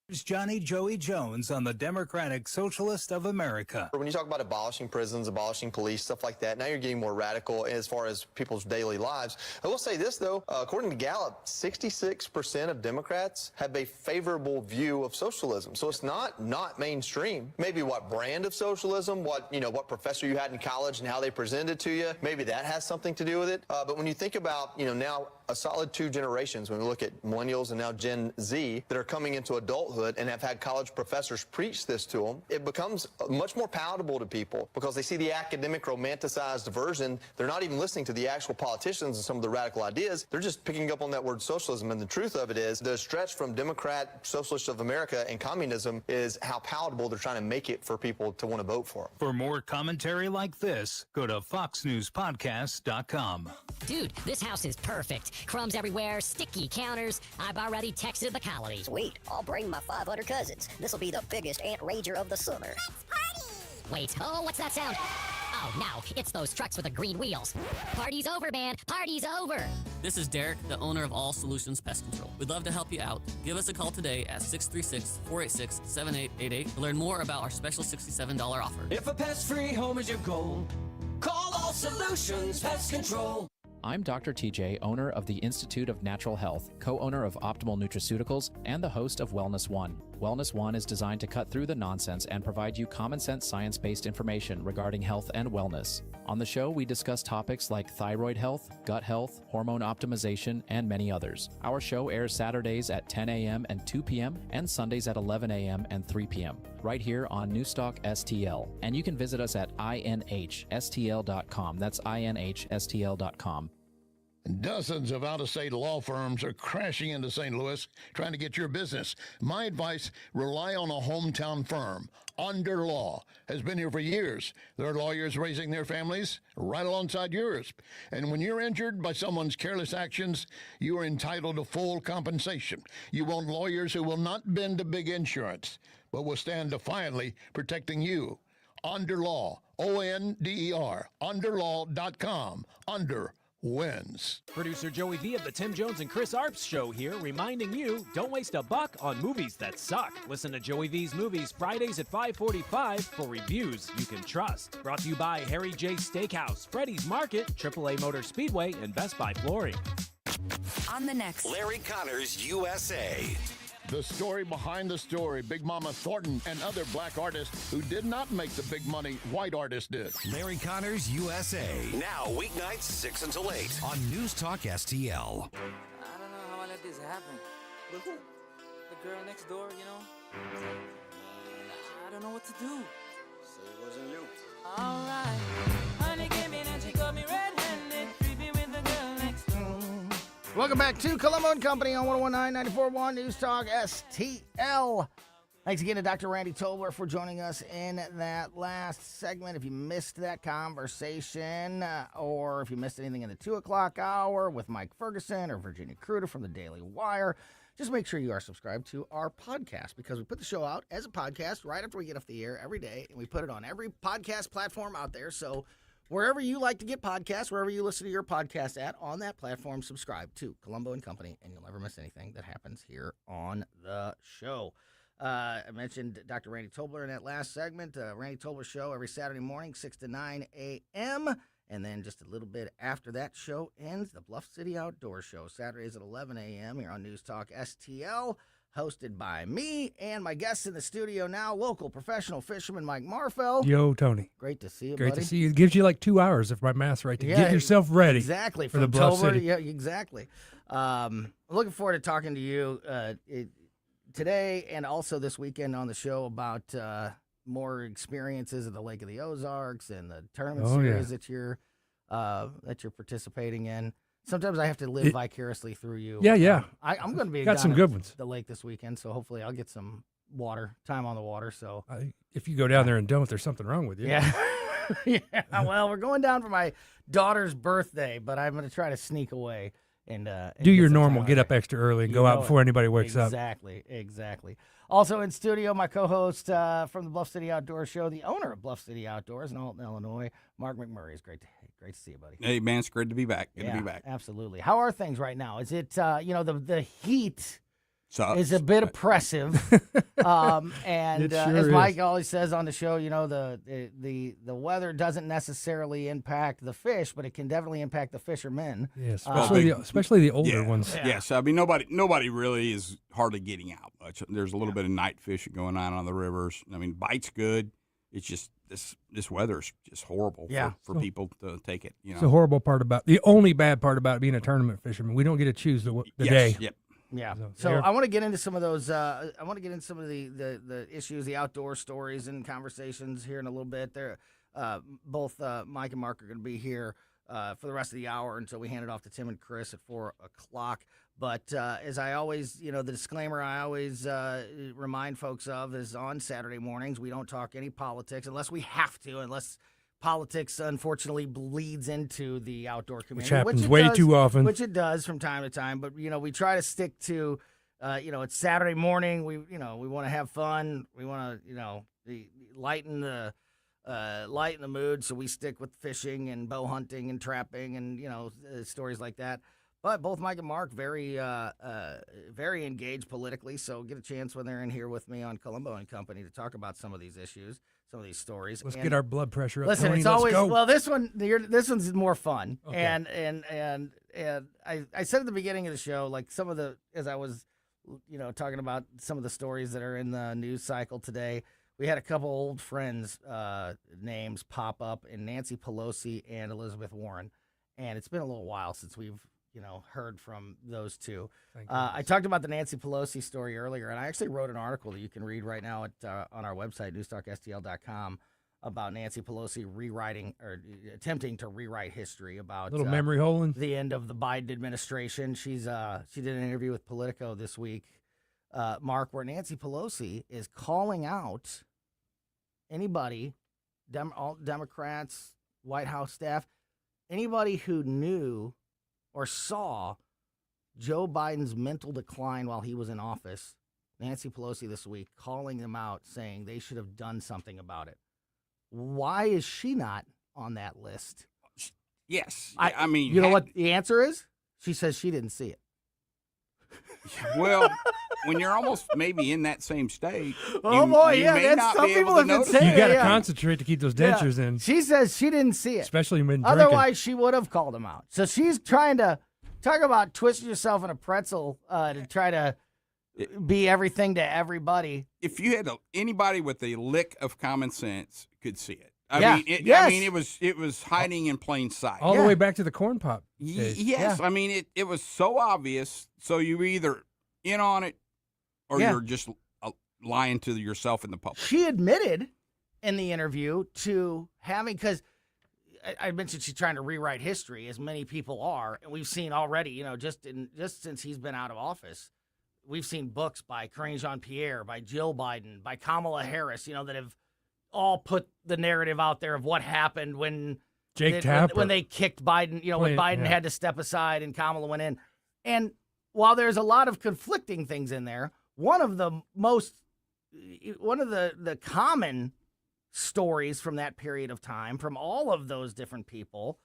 Here's Johnny Joey Jones on the Democratic Socialist of America. When you talk about abolishing prisons, abolishing police, stuff like that, now you're getting more radical as far as people's daily lives. I will say this, though. According to Gallup, 66% of Democrats have a favorable view of socialism. So it's not mainstream. Maybe what brand of socialism, what professor you had in college and how they presented it to you, maybe that has something to do with it. But when you think about, now a solid 2 generations when we look at millennials and now Gen Z that are coming into adulthood and have had college professors preach this to them. It becomes much more palatable to people because they see the academic romanticized version. They're not even listening to the actual politicians and some of the radical ideas. They're just picking up on that word socialism. And the truth of it is the stretch from Democrat, Socialist of America, and communism is how palatable they're trying to make it for people to want to vote for them. For more commentary like this, go to foxnewspodcast.com. Dude, this house is perfect. Crumbs everywhere, sticky counters. I've already texted the colony. Sweet. I'll bring my 500 cousins. This'll be the biggest ant rager of the summer. Let's party! Wait, oh, what's that sound? Oh, no, it's those trucks with the green wheels. Party's over, man. Party's over. This is Derek, the owner of All Solutions Pest Control. We'd love to help you out. Give us a call today at 636-486-7888 to learn more about our special $67 offer. If a pest-free home is your goal, call All Solutions Pest Control. I'm Dr. TJ, owner of the Institute of Natural Health, co-owner of Optimal Nutraceuticals, and the host of Wellness One. Wellness One is designed to cut through the nonsense and provide you common-sense science-based information regarding health and wellness. On the show, we discuss topics like thyroid health, gut health, hormone optimization, and many others. Our show airs Saturdays at 10 a.m. and 2 p.m. and Sundays at 11 a.m. and 3 p.m. right here on Newstalk STL. And you can visit us at inhstl.com. That's inhstl.com. Dozens of out-of-state law firms are crashing into St. Louis trying to get your business. My advice, rely on a hometown firm. Under Law has been here for years. There are lawyers raising their families right alongside yours. And when you're injured by someone's careless actions, you are entitled to full compensation. You want lawyers who will not bend to big insurance, but will stand defiantly protecting you. Under Law, O-N-D-E-R, underlaw.com, under wins. Producer Joey V of the Tim Jones and Chris Arps Show here, reminding you, don't waste a buck on movies that suck. Listen to Joey V's Movies Fridays at 5:45 for reviews you can trust. Brought to you by Harry J. Steakhouse, Freddy's Market, AAA Motor Speedway, and Best Buy Flooring. On the next Larry Connors USA. The story behind the story. Big Mama Thornton and other black artists who did not make the big money white artists did. Larry Connors USA. Now weeknights 6 until 8 on News Talk STL. I don't know how I let this happen. But who? The girl next door, you know? I don't know what to do. So it wasn't you. Alright. Honey came in and she got me red-handed, creepy with the girl next door. Welcome back to Colombo Company on 101.9 94.1 News Talk STL. Thanks again to Dr. Randy Tobler for joining us in that last segment. If you missed that conversation or if you missed anything in the 2 o'clock hour with Mike Ferguson or Virginia KRUTA from the Daily Wire, just make sure you are subscribed to our podcast because we put the show out as a podcast right after we get off the air every day, and we put it on every podcast platform out there. So wherever you like to get podcasts, wherever you listen to your podcast at, on that platform, subscribe to Colombo and Company, and you'll never miss anything that happens here on the show. I mentioned Dr. Randy Tobler in that last segment. Randy Tobler Show every Saturday morning, 6 to 9 a.m., and then just a little bit after that show ends, the Bluff City Outdoor Show, Saturdays at 11 a.m. here on News Talk STL. Hosted by me and my guests in the studio now, local professional fisherman Mike Marfell. Yo, Tony. Great to see you, Great buddy. to see you. It gives you like 2 hours, if my math's right, to get yourself ready. Exactly. For the Bluff October, City. yeah, exactly. Looking forward to talking to you today and also this weekend on the show about more experiences at the Lake of the Ozarks and the tournament series that you're participating in. Sometimes I have to live vicariously through you. Yeah. I'm going to be got some good ones. The lake this weekend, so hopefully I'll get some time on the water. So if you go down there and don't, there's something wrong with you. Yeah. Yeah. Well, we're going down for my daughter's birthday, but I'm going to try to sneak away and do your normal, get up extra early and go out before anybody wakes up. Exactly. Also in studio, my co-host from the Bluff City Outdoor Show, the owner of Bluff City Outdoors in Alton, Illinois, Mark McMurray. It's great to see you, buddy. Hey, man, it's great to be back. Good to be back. Absolutely. How are things right now? Is it, the heat sucks. Is a bit oppressive. And as Mike always says on the show, the weather doesn't necessarily impact the fish, but it can definitely impact the fishermen. Yeah, especially the older ones. Yes, I mean, nobody really is hardly getting out much. There's a little bit of night fishing going on the rivers. I mean, bite's good. It's just this weather's just horrible for people to take it. It's the horrible part the only bad part about being a tournament fisherman. We don't get to choose the day. Yep. Yeah. So I want to get into some of those. I want to get into some of the issues, the outdoor stories and conversations here in a little bit. They're both Mike and Mark are going to be here for the rest of the hour until we hand it off to Tim and Chris at 4:00. But as I always, the disclaimer I always remind folks of is on Saturday mornings we don't talk any politics unless we have to, unless politics unfortunately bleeds into the outdoor community, which happens way too often. Which it does from time to time. But we try to stick to, it's Saturday morning. We want to have fun. We want to lighten the mood. So we stick with fishing and bow hunting and trapping and stories like that. But both Mike and Mark very engaged politically, so get a chance when they're in here with me on Colombo and Company to talk about some of these issues, some of these stories. Let's get our blood pressure up. Listen, Tony, it's always go. well. This one's more fun, okay. and I said at the beginning of the show, like as I was, talking about some of the stories that are in the news cycle today. We had a couple old friends' names pop up in Nancy Pelosi and Elizabeth Warren, and it's been a little while since we've heard from those two. I talked about the Nancy Pelosi story earlier, and I actually wrote an article that you can read right now on our website, newstalkstl.com, about Nancy Pelosi rewriting or attempting to rewrite history about little memory hole in the end of the Biden administration. She did an interview with Politico this week, Mark, where Nancy Pelosi is calling out anybody, all Democrats, White House staff, anybody who knew or saw Joe Biden's mental decline while he was in office. Nancy Pelosi this week calling them out, saying they should have done something about it. Why is she not on that list? Yes. I mean, you know what the answer is? She says she didn't see it. Well, when you're almost maybe in that same state, you may not be able to notice. You got to concentrate to keep those dentures in. She says she didn't see it, especially when otherwise she would have called him out. So she's trying to talk about twisting yourself in a pretzel to try to be everything to everybody. If you had anybody with a lick of common sense could see it. I mean, it was hiding in plain sight. All the way back to the corn pop. Yes. Yeah. I mean, it was so obvious. So you either in on it or you're just lying to yourself and the public. She admitted in the interview to having, because I mentioned she's trying to rewrite history, as many people are, and we've seen already, just since he's been out of office, we've seen books by Karine Jean-Pierre, by Jill Biden, by Kamala Harris, that have all put the narrative out there of what happened when when they kicked Biden, when Biden had to step aside and Kamala went in. And while there's a lot of conflicting things in there, one of the common stories from that period of time, from all of those different people,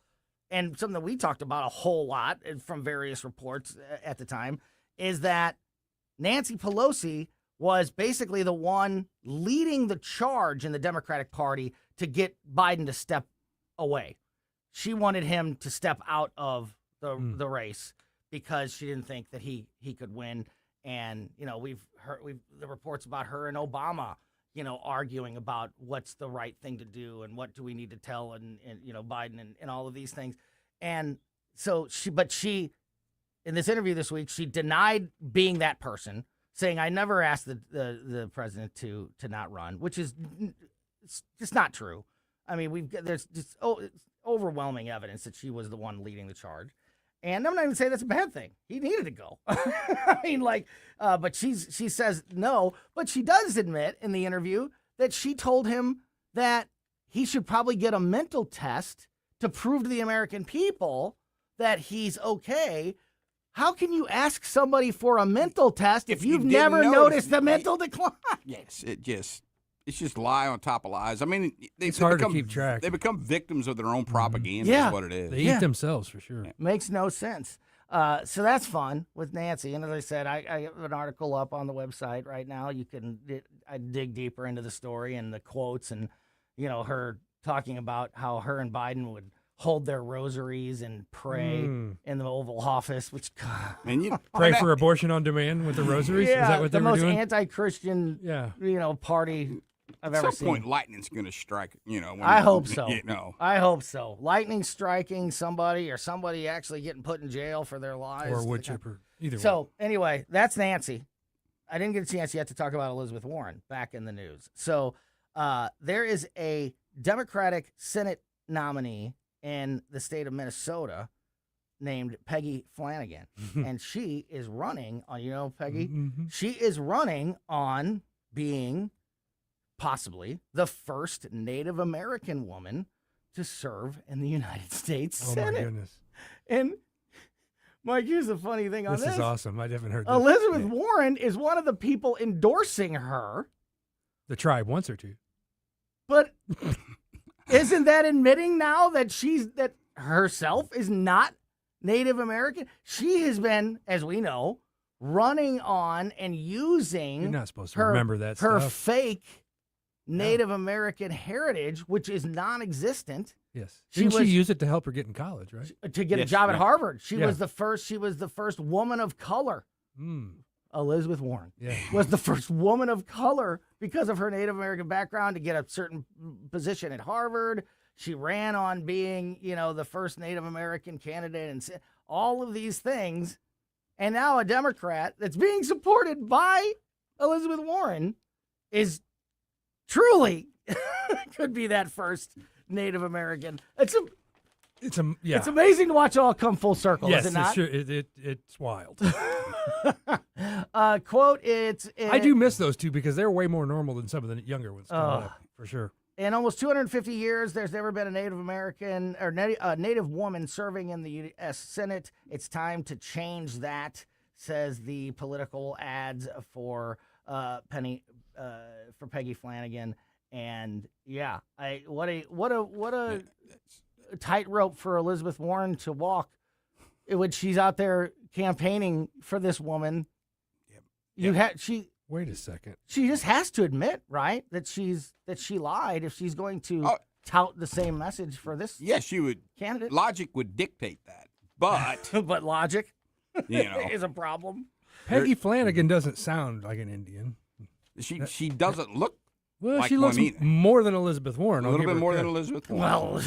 and something that we talked about a whole lot from various reports at the time, is that Nancy Pelosi was basically the one leading the charge in the Democratic Party to get Biden to step away. She wanted him to step out of the race because she didn't think that he could win. And, we've heard the reports about her and Obama, arguing about what's the right thing to do and what do we need to tell and Biden and all of these things. And so she, in this interview this week, she denied being that person, saying, I never asked the president to not run, which is it's just not true. I mean, there's just overwhelming evidence that she was the one leading the charge. And I'm not even saying that's a bad thing. He needed to go. I mean, but she says no, but she does admit in the interview that she told him that he should probably get a mental test to prove to the American people that he's okay. How can you ask somebody for a mental test if you've never noticed the mental decline? Yes, it's just lie on top of lies. I mean, it's hard to keep track. They become victims of their own propaganda. Yeah. Is what it is. They eat themselves for sure. Makes no sense. So that's fun with Nancy. And as I said, I have an article up on the website right now. You can I dig deeper into the story and the quotes and her talking about how her and Biden would hold their rosaries and pray in the Oval Office, which and you pray for abortion on demand with the rosaries. Is that what they were doing? The most anti-Christian, party I've At ever some seen. point, lightning's going to strike. When I hope so. I hope so. Lightning striking somebody or somebody actually getting put in jail for their lives. Or a wood chipper. Either way. So, anyway, that's Nancy. I didn't get a chance yet to talk about Elizabeth Warren back in the news. So, there is a Democratic Senate nominee in the state of Minnesota named Peggy Flanagan. And she is running on, Peggy? Mm-hmm. She is running on being possibly the first Native American woman to serve in the United States Senate. My goodness. And, Mike, here's the funny thing on this. This is awesome. I haven't heard this. Elizabeth Warren is one of the people endorsing her. The tribe wants her to. But isn't that admitting now that that herself is not Native American? She has been, as we know, running on and using You're not supposed to remember that her stuff. fake Native American heritage, which is non-existent. Yes. Didn't she use it to help her get in college, right? To get a job at Harvard. She was the first woman of color. Elizabeth Warren was the first woman of color because of her Native American background to get a certain position at Harvard. She ran on being, the first Native American candidate and all of these things. And now a Democrat that's being supported by Elizabeth Warren is truly could be that first Native American. It's amazing to watch it all come full circle, yes, is it not? It's wild. Quote, I do miss those two because they're way more normal than some of the younger ones coming up, for sure. In almost 250 years, there's never been a Native American or Native woman serving in the U.S. Senate. It's time to change that, says the political ads for Peggy Flanagan. And what a tightrope for Elizabeth Warren to walk when she's out there campaigning for this woman. Wait a second. She just has to admit, right, that she lied if she's going to tout the same message for this. Yes, she would. Candidate. Logic would dictate that, but but logic, is a problem. Peggy Flanagan doesn't sound like an Indian. She doesn't look. Well, like she looks one either. more than Elizabeth Warren. A little bit more than Elizabeth Warren. Well,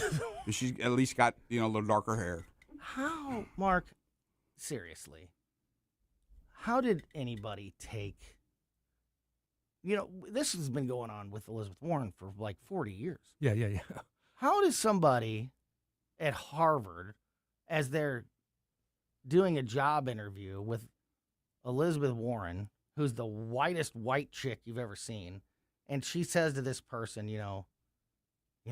she's at least got a little darker hair. How, Mark? Seriously, how did anybody take? This has been going on with Elizabeth Warren for like 40 years. Yeah. How does somebody at Harvard, as they're doing a job interview with Elizabeth Warren, who's the whitest white chick you've ever seen, and she says to this person,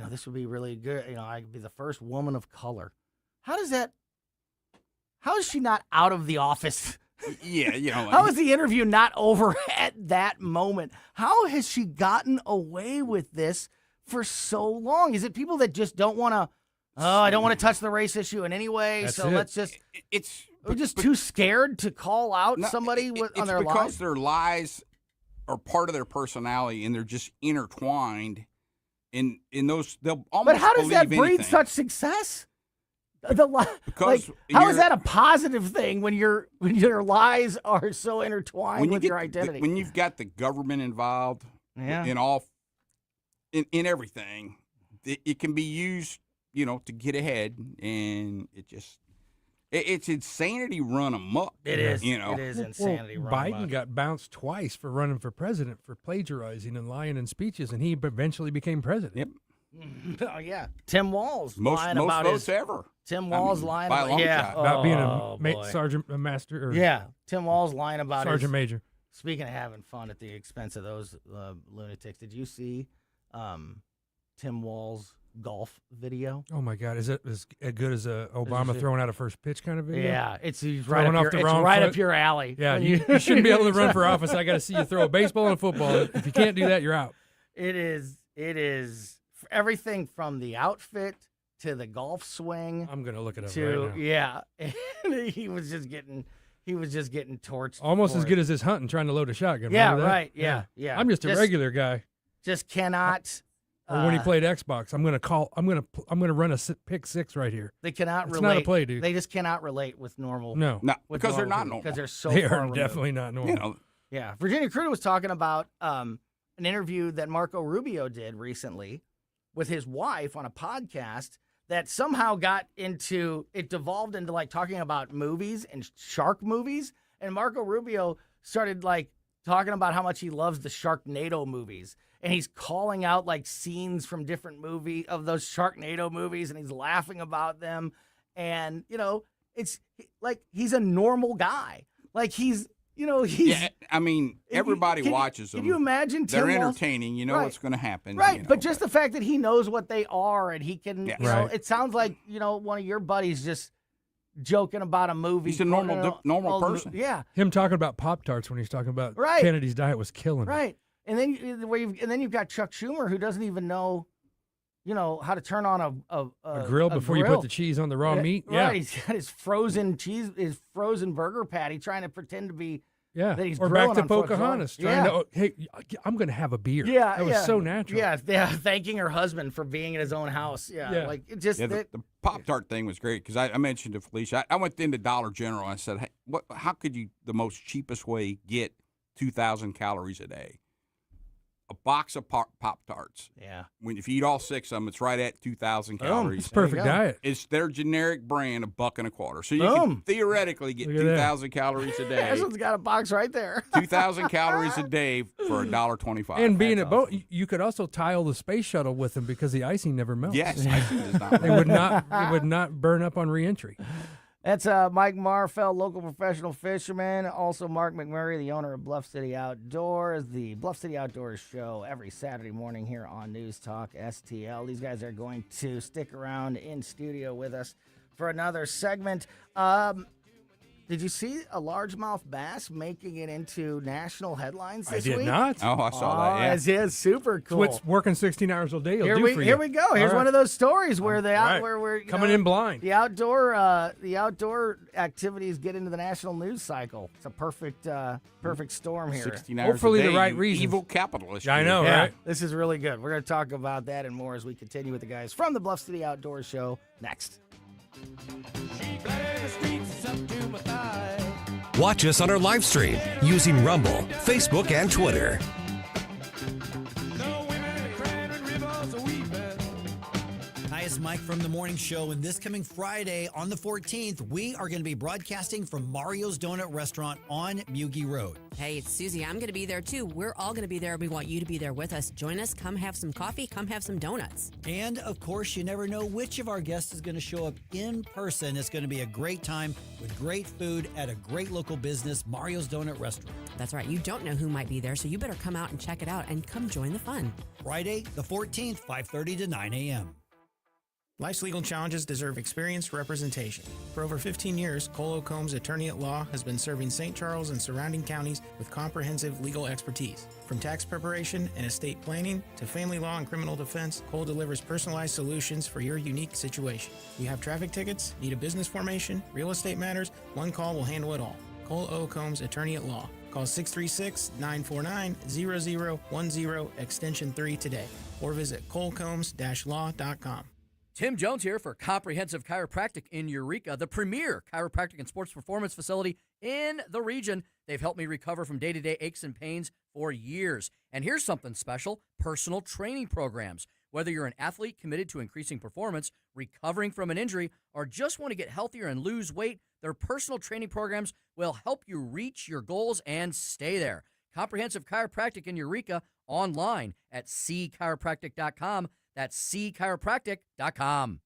this would be really good. I could be the first woman of color. How is she not out of the office? Yeah, How is the interview not over at that moment? How has she gotten away with this for so long? Is it people that just don't want to, I don't want to touch the race issue in any way, That's so it. let's just, we're just but- too scared to call out somebody on their It's because lies? their lies are part of their personality and they're just intertwined in those. They'll almost But how does that believe breed anything. such success? Because how is you're- that a positive thing when your lies are so intertwined with your identity? When you've got the government involved in everything, it can be used, to get ahead, and it's insanity run amok. It is. It is insanity run Biden got bounced twice for running for president for plagiarizing and lying in speeches, and he eventually became president. Yep. Oh yeah, Tim Walz Most lying about votes his ever. Tim Walz lying by a long about shot. About being Oh, a boy. sergeant, a master, or Tim Walz lying about sergeant his, major. Speaking of having fun at the expense of those lunatics, did you see Tim Walz golf video? Oh my God, is it as good as Obama it? throwing out a first pitch kind of video? Yeah, he's right Throwing up off the it's wrong right foot. up your alley. Yeah, When you shouldn't be able to run for office. I got to see you throw a baseball and a football. If you can't do that, you're out. It is everything from the outfit to the golf swing. I'm gonna look it up to right now. yeah, and he was just getting torched. Almost for as it. good as his hunting trying to load a shotgun. Yeah, Remember that? right. Yeah. I'm just a regular guy. Just cannot. Or when he played Xbox, I'm gonna run a pick six right here. They cannot It's relate. not a play, dude. They just cannot relate with normal. No, because they're not people, normal. because they're so They far are removed. definitely not normal. Yeah, Virginia KRUTA was talking about an interview that Marco Rubio did recently with his wife on a podcast that somehow devolved into like talking about movies and shark movies. And Marco Rubio started like talking about how much he loves the Sharknado movies. And he's calling out like scenes from different of those Sharknado movies, and he's laughing about them. And, it's like he's a normal guy. Like everybody watches them. Can you imagine Tim They're Walsh? entertaining. You know what's going to happen. Right, but just the fact that he knows what they are and he can, Right. it sounds like, one of your buddies just joking about a movie. He's a normal person. Yeah. Him talking about Pop-Tarts when he's talking about Kennedy's diet was killing him. Right. And then you've got Chuck Schumer, who doesn't even know, how to turn on a grill before you put the cheese on the raw meat. Yeah. Right. He's got his frozen burger patty, trying to pretend to be that he's or grilling back to on 4th of Pocahontas, July. trying to, hey, I'm going to have a beer. Yeah, that was so natural. Yeah, thanking her husband for being in his own house. Yeah. Like it just the Pop-Tart thing was great because I mentioned to Felicia, I went into Dollar General and I said, hey, how could you, the most cheapest way, get 2,000 calories a day? A box of Pop-Tarts. Yeah. If you eat all 6 of them, it's right at 2,000 calories. It's perfect diet. It's their generic brand, $1.25. So you can theoretically get 2,000 calories a day. This one's got a box right there. 2,000 calories a day for $1.25. And being a boat, you could also tile the space shuttle with them because the icing never melts. Yes, icing does not melt. It would not burn up on reentry. That's Mike Marfell, local professional fisherman. Also, Mark McMurray, the owner of Bluff City Outdoors. The Bluff City Outdoors show every Saturday morning here on News Talk STL. These guys are going to stick around in studio with us for another segment. Did you see a largemouth bass making it into national headlines this week? I did not. Oh, I saw that, yeah. It's super cool. What's working 16 hours a day will Here do we for you. go. Here's one of those stories where where we're coming in blind. The outdoor activities get into the national news cycle. It's a perfect storm here. 16 hours Hopefully a day, the right reasons. Evil capitalist. Yeah, I know, right? This is really good. We're going to talk about that and more as we continue with the guys from the Bluff City Outdoors show next. Watch us on our live stream using Rumble, Facebook, and Twitter. Hi, it's Mike from The Morning Show, and this coming Friday on the 14th, we are going to be broadcasting from Mario's Donut Restaurant on Mugie Road. Hey, it's Susie. I'm going to be there, too. We're all going to be there. We want you to be there with us. Join us. Come have some coffee. Come have some donuts. And, of course, you never know which of our guests is going to show up in person. It's going to be a great time with great food at a great local business, Mario's Donut Restaurant. That's right. You don't know who might be there, so you better come out and check it out and come join the fun. Friday, the 14th, 5:30 to 9 a.m. Life's legal challenges deserve experienced representation. For over 15 years, Cole Combs Attorney at Law has been serving St. Charles and surrounding counties with comprehensive legal expertise. From tax preparation and estate planning to family law and criminal defense, Cole delivers personalized solutions for your unique situation. You have traffic tickets, need a business formation, real estate matters, one call will handle it all. Cole O. Combs Attorney at Law. Call 636-949-0010 extension 3 today or visit colecombs-law.com. Tim Jones here for Comprehensive Chiropractic in Eureka, the premier chiropractic and sports performance facility in the region. They've helped me recover from day-to-day aches and pains for years. And here's something special, personal training programs. Whether you're an athlete committed to increasing performance, recovering from an injury, or just want to get healthier and lose weight, their personal training programs will help you reach your goals and stay there. Comprehensive Chiropractic in Eureka, online at cchiropractic.com. That's cchiropractic.com.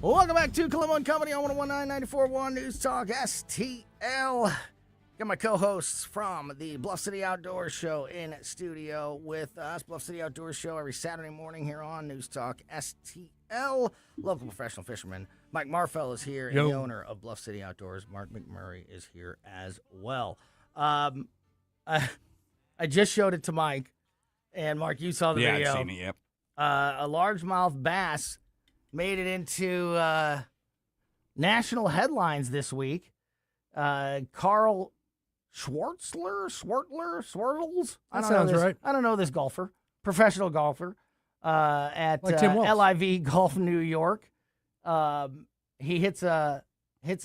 Welcome back to Colombo Company on 101.9 News Talk STL. Got my co-hosts from the Bluff City Outdoors show in studio with us. Bluff City Outdoors show every Saturday morning here on News Talk STL. Local professional fisherman Mike Marfell is here, and the owner of Bluff City Outdoors, Mark McMurray, is here as well. I just showed it to Mike, and Mark, you saw the video. Yeah, I've seen it, yep. A largemouth bass made it into national headlines this week. Carl Swartles? That sounds right. I don't know this golfer, professional golfer. at Like Tim Walz. LIV Golf New York. He hits a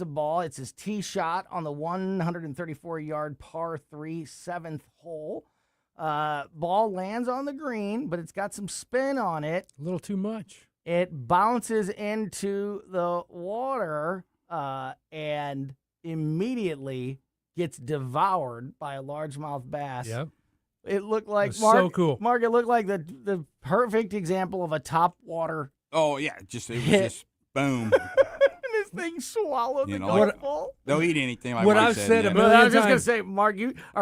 ball. It's his tee shot on the 134-yard par 3 7th hole. Ball lands on the green, but it's got some spin on it. A little too much. It bounces into the water and immediately gets devoured by a largemouth bass. Yep. It looked like was Mark. so cool. Mark, it looked like the perfect example of a top water. Oh yeah, it was Hit. just boom. This thing swallowed You the know, golf like- ball. They'll eat anything. Like What Mike I've said, said yeah. a But I million was just gonna times. say, Mark,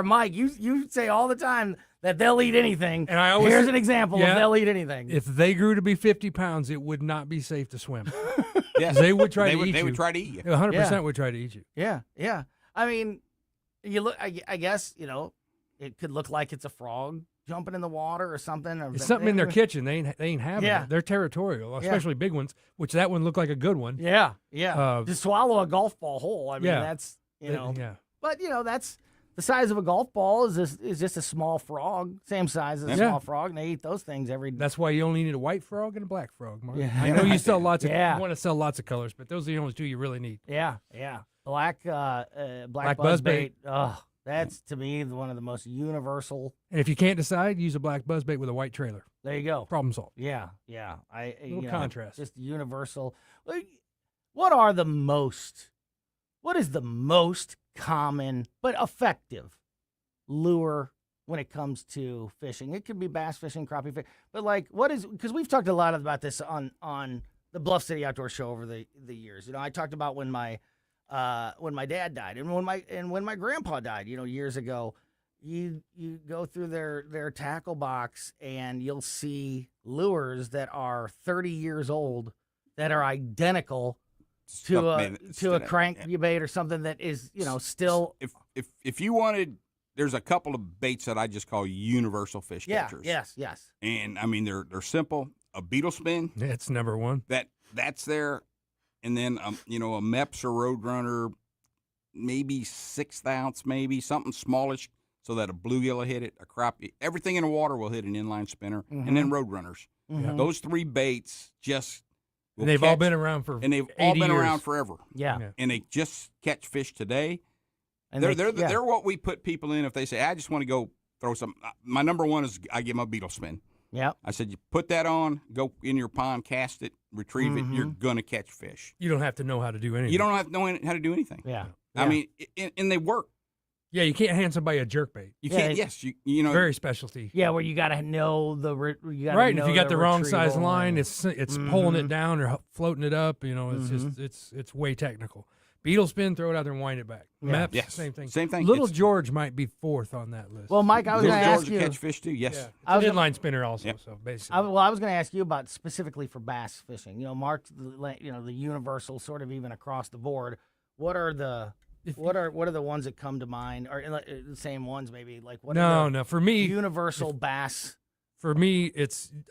Mike, you say all the time that they'll eat anything. And I always Here's say- an example yeah. of they'll eat anything. If they grew to be 50 pounds, it would not be safe to swim. Yes. They would try to eat you. They would try to eat you. 100% Yeah. would try to eat you. Yeah. I mean, you look. I guess it could look like it's a frog jumping in the water or something. Or It's something in their kitchen. They ain't having Yeah. it. They're territorial, especially big ones, which that one looked like a good one. Yeah. Uh, to swallow a golf ball whole. I mean, yeah. that's Yeah. But that's the size of a golf ball is just a small frog, same size as a Yeah. small frog, and they eat those things every. That's why you only need a white frog and a black frog, Mark. Yeah. I know you sell lots of. Yeah. You want to sell lots of colors, but those are the only two you really need. Yeah. Black Black buzzbait. buzzbait. Oh, that's to me one of the most universal. And if you can't decide, use a black buzzbait with a white trailer. There you go. Problem solved. Yeah. Little contrast. Just universal. What is the most common but effective lure when it comes to fishing? It could be bass fishing, crappie fishing, but because we've talked a lot about this on the Bluff City Outdoor Show over the years. I talked about when my dad died and when my grandpa died, years ago. You go through their tackle box and you'll see lures that are 30 years old that are identical to a crankbait or something that is still. If you wanted, there's a couple of baits that I just call universal fish catchers. Yes. And I mean they're simple. A beetle spin. That's number one. That's there, and then a Meps or Roadrunner, maybe 1/6 ounce, maybe something smallish. So that a bluegill will hit it, a crappie, everything in the water will hit an inline spinner, and then Roadrunners. Mhm. Those three baits just will And they've all catch- been around for and they've 80 all been years. around forever. Yeah. And they just catch fish today. And They're what we put people in if they say, I just want to go throw some. My number one is I give them a beetle spin. Yep. I said, you put that on, go in your pond, cast it, retrieve it, you're going to catch fish. You don't have to know how to do anything. You don't have to know how to do anything. Yeah. I mean, and they work. Yeah, you can't hand somebody a jerkbait. You can't. Yes, you know. Very specialty. Yeah, where you got to know Right, and if you got the wrong size line, it's pulling it down or floating it up. It's just it's way technical. Beetle spin, throw it out there and wind it back. Yeah. Maps, Yes. same thing. Same thing. Little It's- George might be fourth on that list. Well, Mike, I was going to ask George you. will catch fish too. Yes. Yeah, I was it's an gonna- inline spinner also. Yep. So basically, I was going to ask you about specifically for bass fishing. Mark, the universal sort of even across the board. What are the ones that come to mind? Or the same ones maybe? Like what? no. For me, universal bass. For me,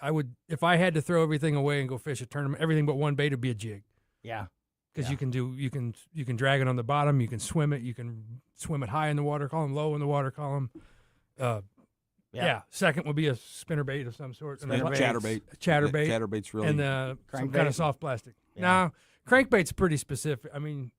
I would if I had to throw everything away and go fish a tournament, everything but one bait would be a jig. Yeah. Because you can drag it on the bottom, you can swim it, you can swim it high in the water column, low in the water column. Yeah. Second would be a spinner bait of some sort. Chatterbait. Chatterbait. Chatterbait's really. And some kind of soft plastic. Yeah. Now, crankbait's pretty specific. I mean,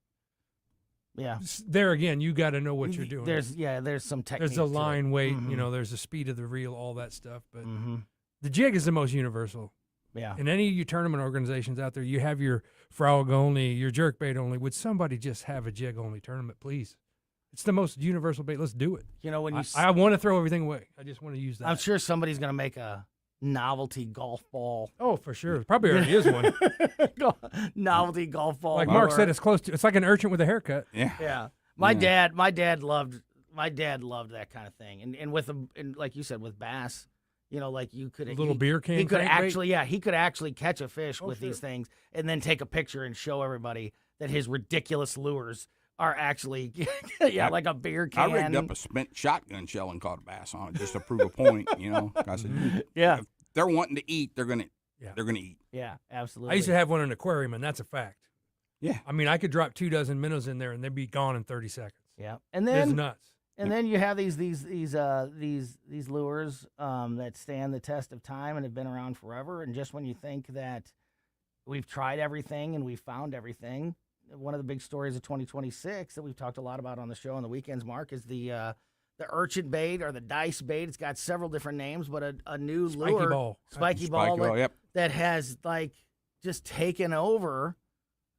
yeah. There again, you got to know what you're doing. There's some technique. There's a line weight, Mhm. there's the speed of the reel, all that stuff. But Mhm. the jig is the most universal. Yeah. In any of your tournament organizations out there, you have your frog only, your jerkbait only. Would somebody just have a jig only tournament, please? It's the most universal bait. Let's do it. When you I want to throw everything away. I just want to use that. I'm sure somebody's going to make a novelty golf ball. Oh, for sure. Probably already is one. Novelty golf ball. Like Mark said, it's like an urchin with a haircut. Yeah. Yeah. My dad loved that kind of thing. And like you said, with bass, like you could A little beer can He could crankbait? he could actually catch a fish with sure. these things and then take a picture and show everybody that his ridiculous lures are actually like a beer can. I rigged up a spent shotgun shell and caught a bass on it just to prove a point. I said, Yeah. if they're wanting to eat, they're gonna eat. Yeah, absolutely. I used to have one in an aquarium, and that's a fact. Yeah. I mean, I could drop 24 minnows in there, and they'd be gone in 30 seconds. Yeah. And It's then nuts. And then you have these lures that stand the test of time and have been around forever. And just when you think that we've tried everything and we've found everything, one of the big stories of 2026 that we've talked a lot about on the show on the weekends, Mark, is the urchin bait or the dice bait. It's got several different names, but a new lure, spiky ball, yep. that has like just taken over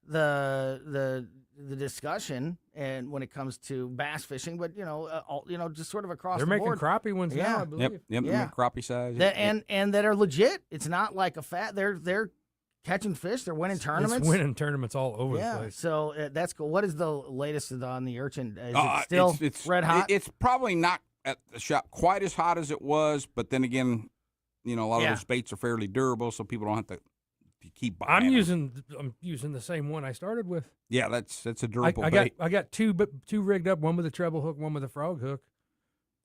the discussion, and when it comes to bass fishing, but just sort of across They're the making board. crappie ones now, I believe. Yep, they make crappie size. And that are legit. It's not like a fat. They're catching fish. They're winning tournaments. It's winning tournaments all over the place. So that's cool. What is the latest on the urchin? Is it still red hot? It's probably not at the shop quite as hot as it was, but then again, a lot of those baits are fairly durable, so people don't have to keep buying. I'm using the same one I started with. Yeah, that's a durable bait. I got two rigged up, one with a treble hook, one with a frog hook,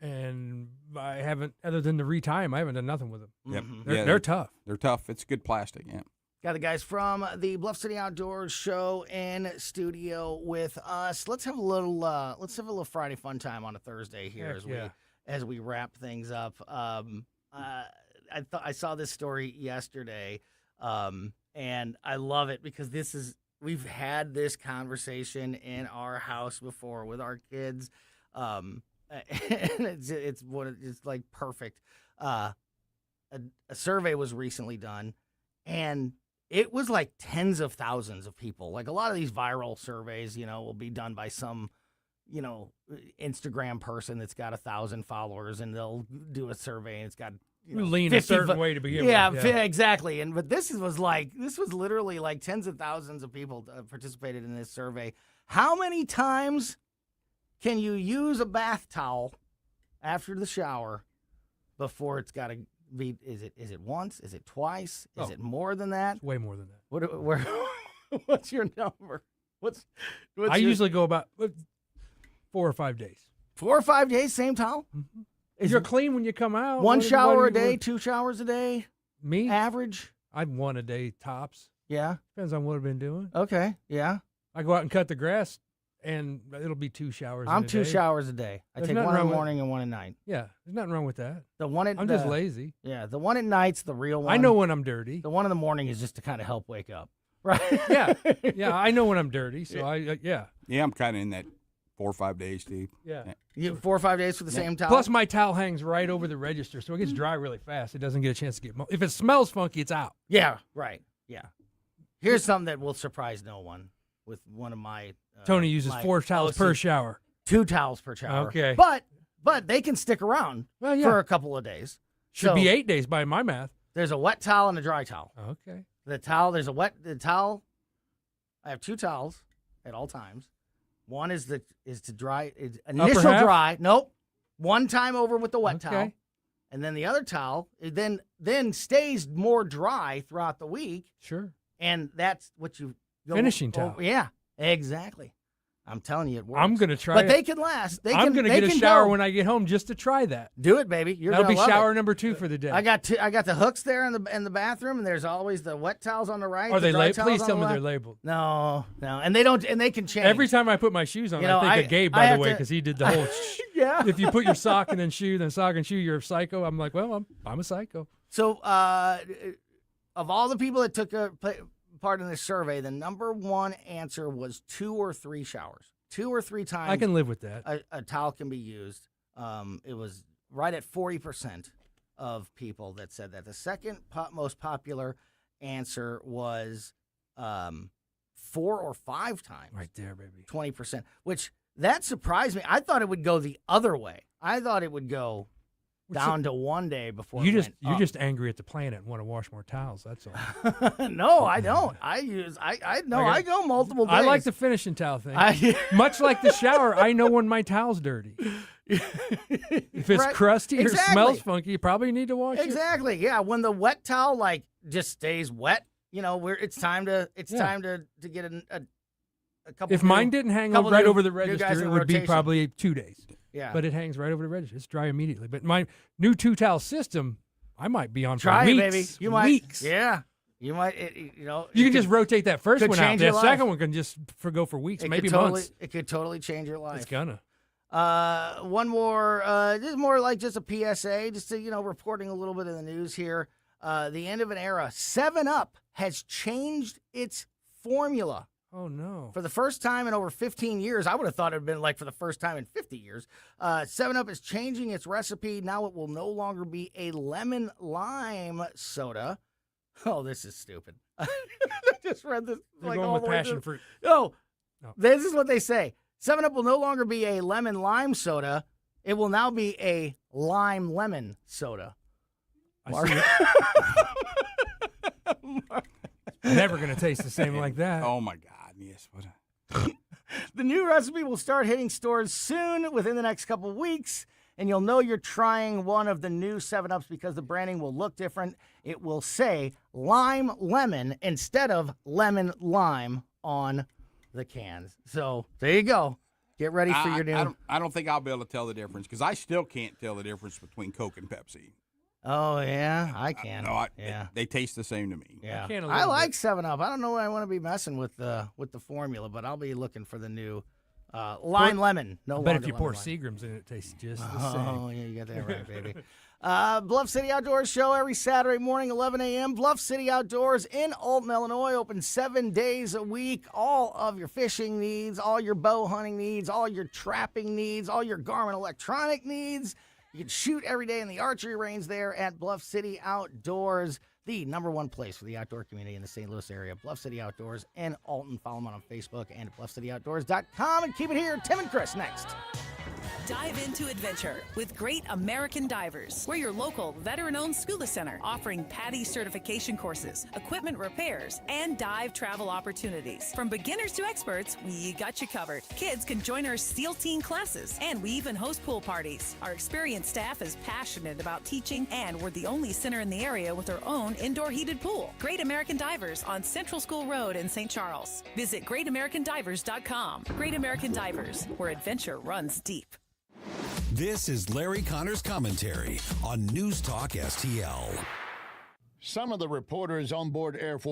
and I haven't, other than to retie them, I haven't done nothing with them. Yep. They're tough. They're tough. It's good plastic. Yeah. Got the guys from the Bluff City Outdoors show in studio with us. Let's have a little Friday fun time on a Thursday here as we wrap things up. I saw this story yesterday, and I love it because we've had this conversation in our house before with our kids, and it's like perfect. A survey was recently done, and it was like tens of thousands of people. Like a lot of these viral surveys, will be done by some, Instagram person that's got 1,000 followers, and they'll do a survey and it's got lean a certain way to begin with. Yeah, exactly. But this was literally like tens of thousands of people participated in this survey. How many times can you use a bath towel after the shower before it's got to be? Is it once? Is it twice? Is it more than that? It's way more than that. What's your number? I usually go about 4 or 5 days. 4 or 5 days, same towel? Mm-hmm. You're clean when you come out. One shower a day, 2 showers a day? Me? Average? I'd 1 a day tops. Yeah? Depends on what I've been doing. Okay, yeah. I go out and cut the grass, and it'll be 2 showers I'm a 2 day. showers a day. I take 1 in the morning and 1 at night. Yeah, there's nothing wrong with that. I'm just lazy. Yeah, the one at night's the real one. I know when I'm dirty. The one in the morning is just to kind of help wake up. Right? Yeah, I know when I'm dirty, so Yeah, I'm kind of in that 4 or 5 days, Steve. Yeah. You 4 or 5 days for the same towel? Plus, my towel hangs right over the register, so it gets dry really fast. It doesn't get a chance to get if it smells funky, it's out. Yeah, right. Yeah. Here's something that will surprise no one with one of my Tony uses 4 towels per shower. 2 towels per shower. Okay. But they can stick around for a couple of days. Should be 8 days by my math. There's a wet towel and a dry towel. Okay. The towel. I have 2 towels at all times. One is to dry. Initial dry. Nope. One time over with the wet towel, and then the other towel then stays more dry throughout the week. Sure. And that's what you finishing towel. Yeah, exactly. I'm telling you, it works. I'm gonna try. But they can last. I'm gonna get a shower when I get home just to try that. Do it, baby. That'll be shower number 2 for the day. I got the hooks there in the bathroom, and there's always the wet towels on the right. Are they labeled? Please on tell the me they're left. labeled. No, and they don't, and they can change. Every time I put my shoes on, I think of Gabe, by the way, because he did the whole. Yeah. If you put your sock and then shoe, then sock and shoe, you're a psycho. I'm like, well, I'm a psycho. So, of all the people that took part in this survey, the number 1 answer was 2 or 3 showers. 2 or 3 times. I can live with that. A towel can be used. It was right at 40% of people that said that. The second most popular answer was 4 or 5 times. Right there, baby. 20%, which that surprised me. I thought it would go the other way. I thought it would go down to 1 day before you're up. just angry at the planet and want to wash more towels. That's all. No, I don't. I go multiple days. I like the finishing towel thing. Much like the shower, I know when my towel's dirty. If it's crusty or smells funky, you probably need to wash it. Exactly. Yeah. When the wet towel just stays wet, it's time to get a couple. If mine didn't hang right over the register, it would be probably 2 days. Yeah. But it hangs right over the register. It's dry immediately. But my new 2 towel system, I might be on for weeks. It, baby. You might. Weeks. Yeah. You might. You can just rotate that first one out. The second one can just go for weeks, maybe months. It could totally change your life. It's gonna. One more, just more like just a PSA, just to, reporting a little bit of the news here. The end of an era. 7-Up has changed its formula. Oh, no. For the first time in over 15 years. I would have thought it would have been like for the first time in 50 years. 7-Up is changing its recipe. Now it will no longer be a lemon lime soda. Oh, this is stupid. I just read this. They're going with passion fruit. No, this is what they say. 7-Up will no longer be a lemon lime soda. It will now be a lime lemon soda. Mark. Never going to taste the same like that. Oh, my God. Yes. What The new recipe will start hitting stores soon within the next couple of weeks, and you'll know you're trying one of the new 7-Ups because the branding will look different. It will say lime lemon instead of lemon lime on the cans. So there you go. Get ready for your new. I don't think I'll be able to tell the difference because I still can't tell the difference between Coke and Pepsi. Oh, yeah, I can. Yeah. They taste the same to me. Yeah, I like 7-Up. I don't know what I want to be messing with the formula, but I'll be looking for the new lime lemon. No, but if you pour Seagram's in, it tastes just the same. Oh, yeah, you got that right, baby. Bluff City Outdoors Show every Saturday morning, 11 a.m. Bluff City Outdoors in Alton, Illinois, open 7 days a week. All of your fishing needs, all your bow hunting needs, all your trapping needs, all your Garmin electronic needs. You can shoot every day in the archery range there at Bluff City Outdoors, the #1 place for the outdoor community in the St. Louis area. Bluff City Outdoors in Alton. Follow them on Facebook and at bluffcityoutdoors.com. And keep it here. Tim and Chris next. Dive into adventure with Great American Divers. We're your local veteran-owned scuba center offering PADI certification courses, equipment repairs, and dive travel opportunities. From beginners to experts, we got you covered. Kids can join our SEAL Team classes, and we even host pool parties. Our experienced staff is passionate about teaching, and we're the only center in the area with our own indoor heated pool. Great American Divers on Central School Road in St. Charles. Visit GreatAmericanDivers.com. Great American Divers, where adventure runs deep. This is Larry Connor's commentary on News Talk STL. Some of the reporters on board Air Force